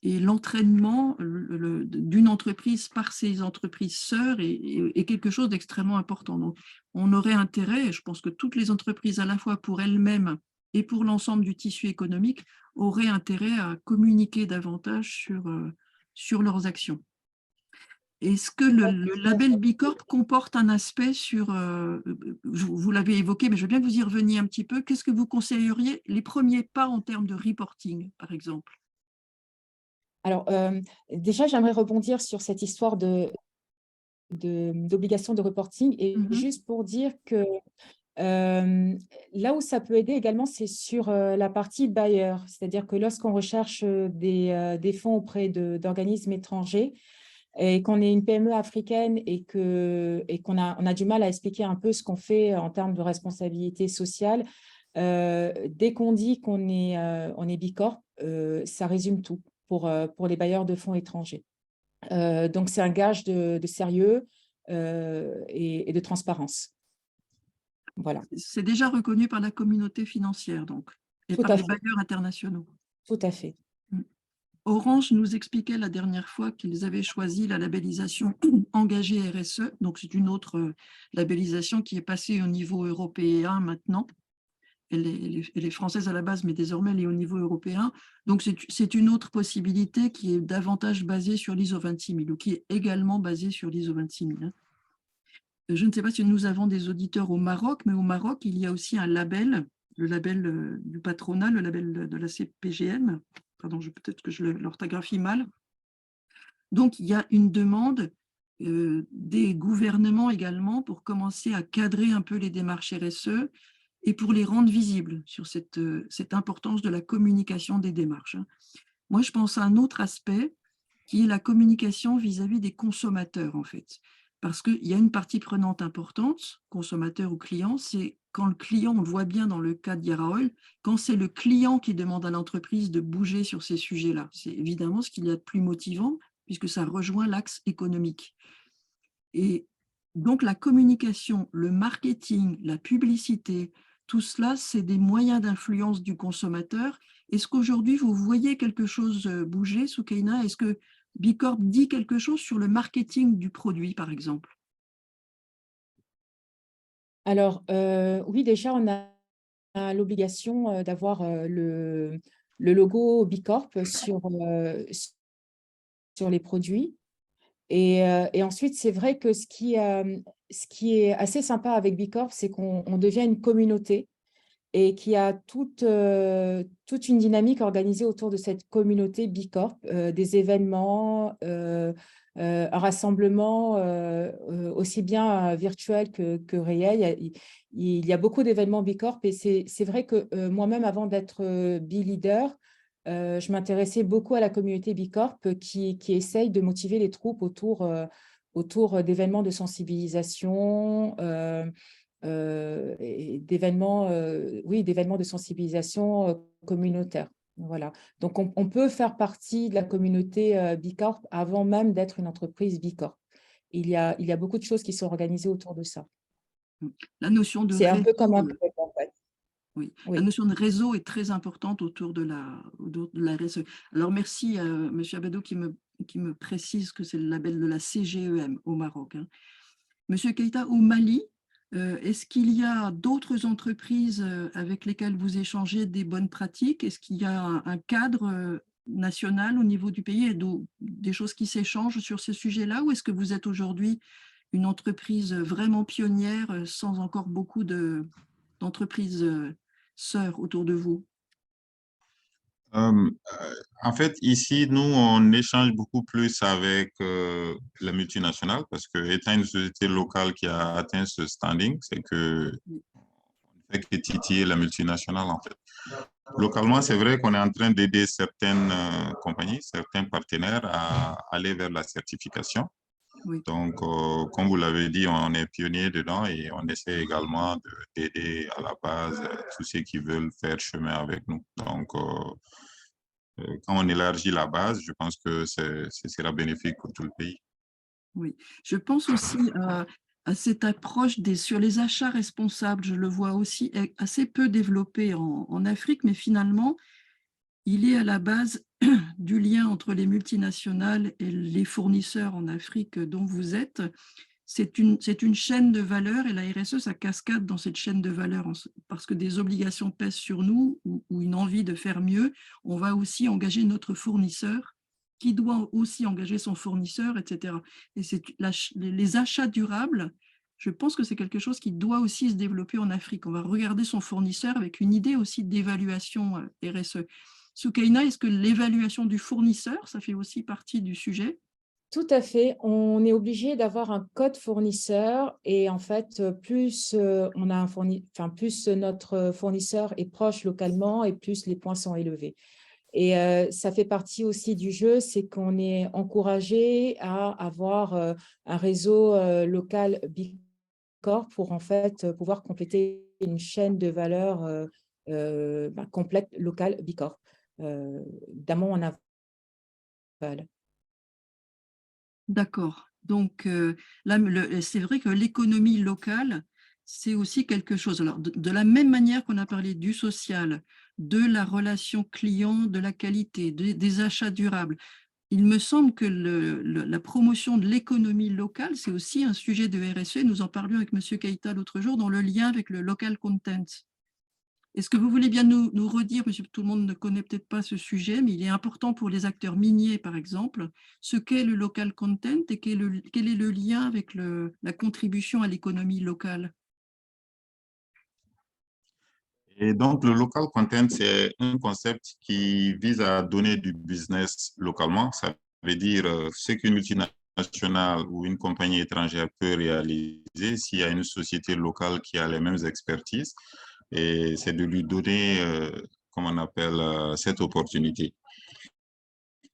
et l'entraînement d'une entreprise par ses entreprises sœurs est quelque chose d'extrêmement important. Donc, on aurait intérêt, et je pense que toutes les entreprises, à la fois pour elles-mêmes et pour l'ensemble du tissu économique, auraient intérêt à communiquer davantage sur leurs actions. Est-ce que le label Bicorp comporte un aspect sur, vous l'avez évoqué, mais je veux bien que vous y reveniez un petit peu, qu'est-ce que vous conseilleriez les premiers pas en termes de reporting, par exemple? Alors, déjà, j'aimerais rebondir sur cette histoire d'obligation de reporting et juste pour dire que là où ça peut aider également, c'est sur la partie bailleur. C'est-à-dire que lorsqu'on recherche des fonds auprès d'organismes étrangers et qu'on est une PME africaine et qu'on a du mal à expliquer un peu ce qu'on fait en termes de responsabilité sociale, dès qu'on dit qu'on est Bicorp, ça résume tout pour les bailleurs de fonds étrangers. Donc, c'est un gage de sérieux et de transparence. Voilà. C'est déjà reconnu par la communauté financière, donc, et par les bailleurs internationaux. Tout à fait. Orange nous expliquait la dernière fois qu'ils avaient choisi la labellisation engagée RSE, donc c'est une autre labellisation qui est passée au niveau européen maintenant. Elle est française à la base, mais désormais elle est au niveau européen. Donc c'est une autre possibilité qui est davantage basée sur l'ISO 26000 ou qui est également basée sur l'ISO 26000. Je ne sais pas si nous avons des auditeurs au Maroc, mais au Maroc, il y a aussi un label, le label du patronat, le label de la CPGM. Pardon, peut-être que je l'orthographie mal. Donc, il y a une demande des gouvernements également pour commencer à cadrer un peu les démarches RSE et pour les rendre visibles sur cette importance de la communication des démarches. Moi, je pense à un autre aspect qui est la communication vis-à-vis des consommateurs, en fait. Parce qu'il y a une partie prenante importante, consommateur ou client, c'est quand le client, on le voit bien dans le cas de Yara Oil, quand c'est le client qui demande à l'entreprise de bouger sur ces sujets-là. C'est évidemment ce qu'il y a de plus motivant, puisque ça rejoint l'axe économique. Et donc, la communication, le marketing, la publicité, tout cela, c'est des moyens d'influence du consommateur. Est-ce qu'aujourd'hui, vous voyez quelque chose bouger, Soukaina? Est-ce que Bicorp dit quelque chose sur le marketing du produit, par exemple? Alors, oui, déjà, on a l'obligation d'avoir le logo Bicorp sur les produits. Et ensuite, c'est vrai que ce qui est assez sympa avec Bicorp, c'est qu'on devient une communauté et qu'il y a toute une dynamique organisée autour de cette communauté Bicorp, des événements, un rassemblement aussi bien virtuel que réel. Il y a beaucoup d'événements Bicorp et c'est vrai que moi-même, avant d'être B-Leader, je m'intéressais beaucoup à la communauté Bicorp qui essaye de motiver les troupes autour d'événements de sensibilisation, d'événements de sensibilisation communautaire. Voilà. Donc, on peut faire partie de la communauté Bicorp avant même d'être une entreprise Bicorp. Il y a beaucoup de choses qui sont organisées autour de ça. La notion de C'est un peu comme un réseau, club, en fait. oui. Oui. La notion de réseau est très importante autour de la RSE. Alors, merci à M. Abado qui me précise que c'est le label de la CGEM au Maroc. Hein. Monsieur Keïta, au Mali, Est-ce qu'il y a d'autres entreprises avec lesquelles vous échangez des bonnes pratiques? Est-ce qu'il y a un cadre national au niveau du pays et des choses qui s'échangent sur ce sujet-là? Ou est-ce que vous êtes aujourd'hui une entreprise vraiment pionnière sans encore beaucoup d'entreprises sœurs autour de vous? Euh, En fait, ici, nous, on échange beaucoup plus avec les multinationales parce que, étant une société locale qui a atteint ce standing, c'est que on fait que titiller la multinationale, en fait. Localement, c'est vrai qu'on est en train d'aider certaines compagnies, certains partenaires à aller vers la certification. Oui. Donc, comme vous l'avez dit, on est pionnier dedans et on essaie également d'aider à la base tous ceux qui veulent faire chemin avec nous. Donc, quand on élargit la base, je pense que ce sera bénéfique pour tout le pays. Oui, je pense aussi à cette approche sur les achats responsables. Je le vois aussi assez peu développé en Afrique, mais finalement, il est à la base du lien entre les multinationales et les fournisseurs en Afrique dont vous êtes. C'est une chaîne de valeur et la RSE, ça cascade dans cette chaîne de valeur parce que des obligations pèsent sur nous ou une envie de faire mieux. On va aussi engager notre fournisseur qui doit aussi engager son fournisseur, etc. Et les achats durables, je pense que c'est quelque chose qui doit aussi se développer en Afrique. On va regarder son fournisseur avec une idée aussi d'évaluation RSE. Soukaina, est-ce que l'évaluation du fournisseur, ça fait aussi partie du sujet? Tout à fait. On est obligé d'avoir un code fournisseur et en fait, plus on a plus notre fournisseur est proche localement et plus les points sont élevés. Et ça fait partie aussi du jeu, c'est qu'on est encouragé à avoir un réseau local Bicorp pour en fait pouvoir compléter une chaîne de valeur complète locale Bicorp, d'amont en aval. D'accord. Donc, là, c'est vrai que l'économie locale, c'est aussi quelque chose. Alors, de la même manière qu'on a parlé du social, de la relation client, de la qualité, des achats durables, il me semble que la promotion de l'économie locale, c'est aussi un sujet de RSE. Nous en parlions avec M. Keïta l'autre jour dans le lien avec le local content. Est-ce que vous voulez bien nous redire, parce que tout le monde ne connaît peut-être pas ce sujet, mais il est important pour les acteurs miniers, par exemple, ce qu'est le local content et quel est le lien avec la contribution à l'économie locale? Et donc, le local content, c'est un concept qui vise à donner du business localement. Ça veut dire ce qu'une multinationale ou une compagnie étrangère peut réaliser s'il y a une société locale qui a les mêmes expertises. Et c'est de lui donner, comme on appelle, cette opportunité.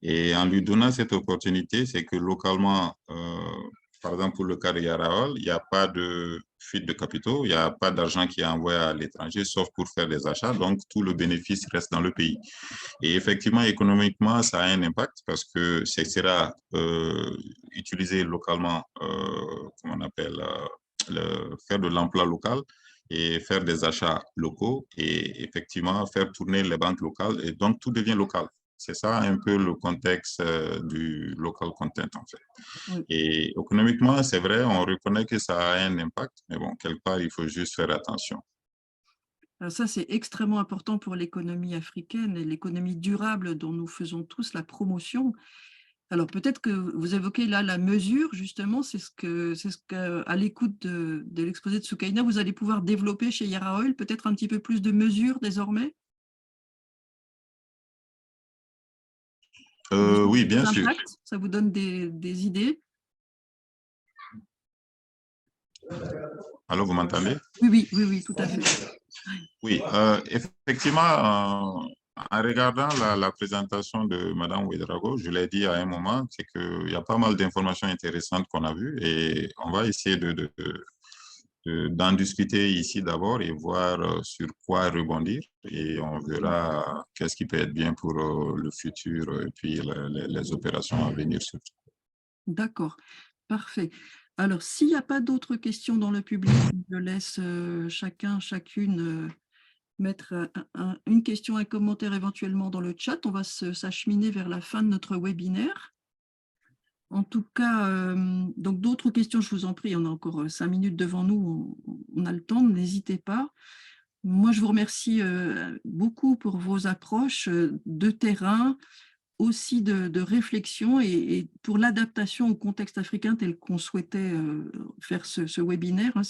Et en lui donnant cette opportunité, c'est que localement, par exemple pour le cas de Yaraol, il n'y a pas de fuite de capitaux, il n'y a pas d'argent qui est envoyé à l'étranger, sauf pour faire des achats. Donc, tout le bénéfice reste dans le pays. Et effectivement, économiquement, ça a un impact parce que ce sera utilisé localement, comme on appelle, faire de l'emploi local et faire des achats locaux et effectivement faire tourner les banques locales. Et donc, tout devient local. C'est ça un peu le contexte du local content, en fait. Oui. Et économiquement, c'est vrai, on reconnaît que ça a un impact, mais bon, quelque part, il faut juste faire attention. Alors ça, c'est extrêmement important pour l'économie africaine et l'économie durable dont nous faisons tous la promotion. Alors peut-être que vous évoquez là la mesure, justement, c'est ce que, à l'écoute de l'exposé de Soukaina, vous allez pouvoir développer chez Yara Oil, peut-être un petit peu plus de mesures désormais? Oui, bien sûr. Impact, ça vous donne des idées? Alors, vous m'entendez? Oui, tout à fait. Oui, effectivement, en regardant la présentation de Mme Ouedraogo, je l'ai dit à un moment, c'est qu'il y a pas mal d'informations intéressantes qu'on a vues et on va essayer d'en discuter ici d'abord et voir sur quoi rebondir et on verra qu'est-ce qui peut être bien pour le futur et puis les opérations à venir surtout. D'accord, parfait. Alors, s'il n'y a pas d'autres questions dans le public, je laisse chacune mettre une question, un commentaire éventuellement dans le chat. On va s'acheminer vers la fin de notre webinaire. En tout cas, donc d'autres questions, je vous en prie, on a encore 5 minutes devant nous, on a le temps, n'hésitez pas. Moi, je vous remercie beaucoup pour vos approches de terrain, aussi de réflexion et pour l'adaptation au contexte africain tel qu'on souhaitait faire ce webinaire, hein,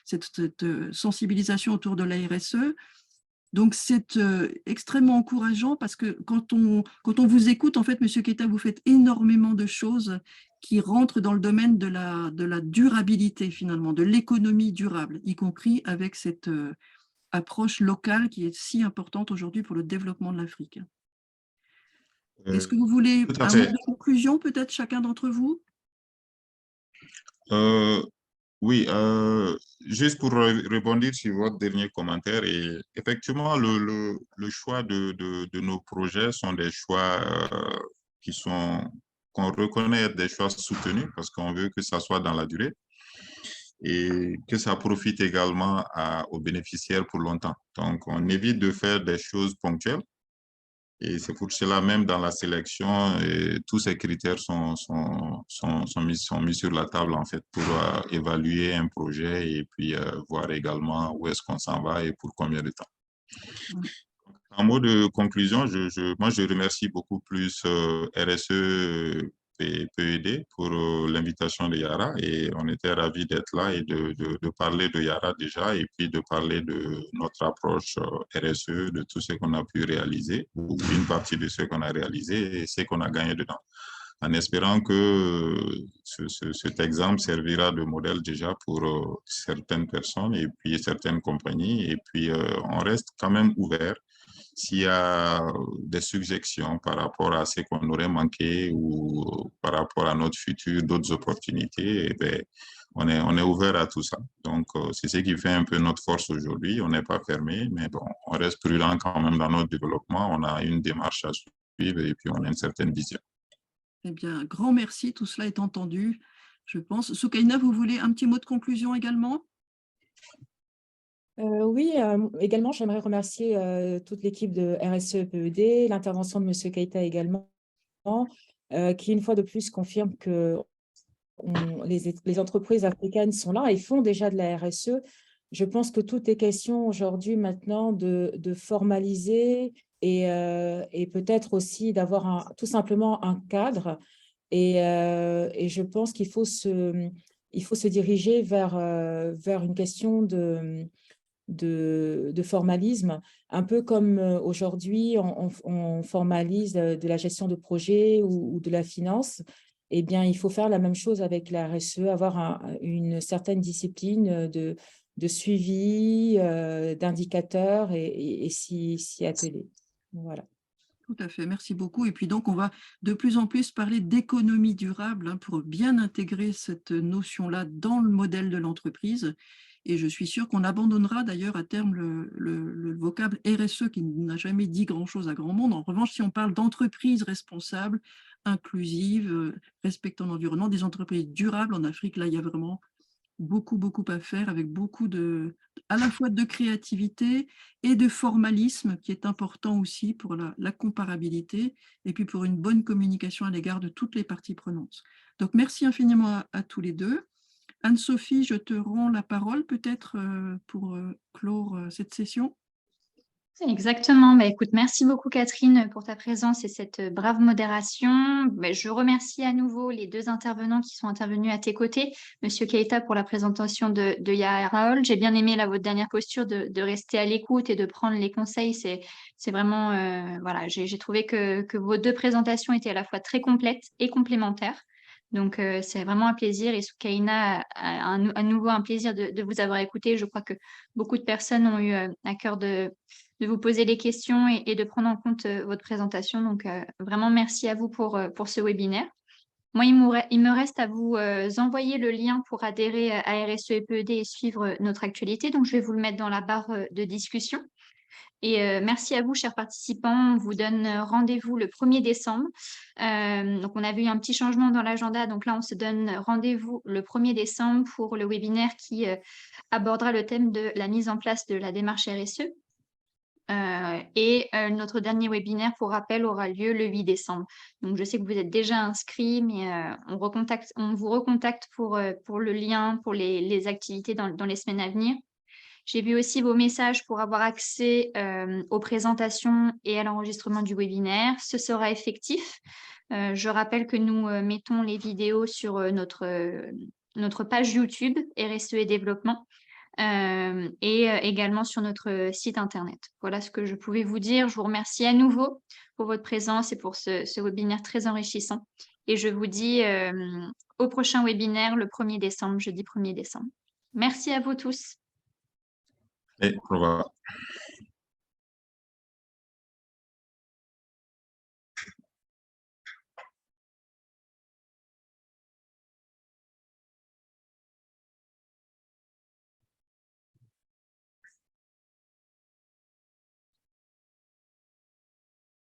cette sensibilisation autour de la RSE. Donc, c'est extrêmement encourageant parce que quand on vous écoute, en fait, Monsieur Keita, vous faites énormément de choses qui rentrent dans le domaine de la durabilité, finalement, de l'économie durable, y compris avec cette approche locale qui est si importante aujourd'hui pour le développement de l'Afrique. Est-ce que vous voulez Tout à un mot fait. de conclusion, peut-être, chacun d'entre vous? Oui, juste pour rebondir sur votre dernier commentaire, et effectivement, le choix de nos projets sont des choix qu'on reconnaît être des choix soutenus parce qu'on veut que ça soit dans la durée et que ça profite également aux bénéficiaires pour longtemps. Donc, on évite de faire des choses ponctuelles. Et c'est pour cela, même dans la sélection, tous ces critères sont mis sur la table, en fait, pour évaluer un projet et puis voir également où est-ce qu'on s'en va et pour combien de temps. En mot de conclusion, moi, je remercie beaucoup plus RSE et PED pour l'invitation de Yara et on était ravis d'être là et de parler de Yara déjà et puis de parler de notre approche RSE, de tout ce qu'on a pu réaliser ou une partie de ce qu'on a réalisé et ce qu'on a gagné dedans. En espérant que cet exemple servira de modèle déjà pour certaines personnes et puis certaines compagnies et puis on reste quand même ouvert. S'il y a des suggestions par rapport à ce qu'on aurait manqué ou par rapport à notre futur, d'autres opportunités, eh bien, on est ouvert à tout ça. Donc, c'est ce qui fait un peu notre force aujourd'hui. On n'est pas fermé, mais bon, on reste prudent quand même dans notre développement. On a une démarche à suivre et puis on a une certaine vision. Eh bien, grand merci, tout cela est entendu, je pense. Soukaina, vous voulez un petit mot de conclusion également? Oui, également, j'aimerais remercier toute l'équipe de RSE PED, l'intervention de M. Keita également, qui une fois de plus confirme que les entreprises africaines sont là et font déjà de la RSE. Je pense que tout est question aujourd'hui maintenant de formaliser et peut-être aussi d'avoir tout simplement un cadre. Et je pense qu'il faut se diriger vers une question de formalisme, un peu comme aujourd'hui on formalise de la gestion de projet ou de la finance. Eh bien, il faut faire la même chose avec la RSE, avoir une certaine discipline de suivi, d'indicateurs et s'y atteler. Voilà. Tout à fait, merci beaucoup. Et puis donc, on va de plus en plus parler d'économie durable hein, pour bien intégrer cette notion-là dans le modèle de l'entreprise. Et je suis sûre qu'on abandonnera d'ailleurs à terme le vocable RSE qui n'a jamais dit grand-chose à grand monde. En revanche, si on parle d'entreprises responsables, inclusives, respectant l'environnement, des entreprises durables en Afrique, là, il y a vraiment beaucoup à faire avec beaucoup à la fois de créativité et de formalisme qui est important aussi pour la comparabilité et puis pour une bonne communication à l'égard de toutes les parties prenantes. Donc, merci infiniment à tous les deux. Anne-Sophie, je te rends la parole peut-être pour clore cette session. Exactement. Bah, écoute, merci beaucoup Catherine pour ta présence et cette brave modération. Bah, je remercie à nouveau les deux intervenants qui sont intervenus à tes côtés. Monsieur Keita pour la présentation de Yara. J'ai bien aimé votre dernière posture de rester à l'écoute et de prendre les conseils. C'est vraiment, voilà, j'ai trouvé que vos deux présentations étaient à la fois très complètes et complémentaires. Donc, c'est vraiment un plaisir. Et Soukaina, à nouveau un plaisir de vous avoir écouté. Je crois que beaucoup de personnes ont eu à cœur de vous poser les questions et de prendre en compte votre présentation. Donc, vraiment, merci à vous pour ce webinaire. Moi, il me reste à vous envoyer le lien pour adhérer à RSE et PED et suivre notre actualité. Donc, je vais vous le mettre dans la barre de discussion. Et merci à vous, chers participants. On vous donne rendez-vous le 1er décembre. Donc, on avait eu un petit changement dans l'agenda. Donc là, on se donne rendez-vous le 1er décembre pour le webinaire qui abordera le thème de la mise en place de la démarche RSE. Notre dernier webinaire, pour rappel, aura lieu le 8 décembre. Donc, je sais que vous êtes déjà inscrits, mais on vous recontacte pour le lien, pour les activités dans les semaines à venir. J'ai vu aussi vos messages pour avoir accès aux présentations et à l'enregistrement du webinaire. Ce sera effectif. Je rappelle que nous mettons les vidéos sur notre page YouTube RSE et développement et également sur notre site internet. Voilà ce que je pouvais vous dire. Je vous remercie à nouveau pour votre présence et pour ce webinaire très enrichissant. Et je vous dis au prochain webinaire le 1er décembre, jeudi 1er décembre. Merci à vous tous. Et au revoir.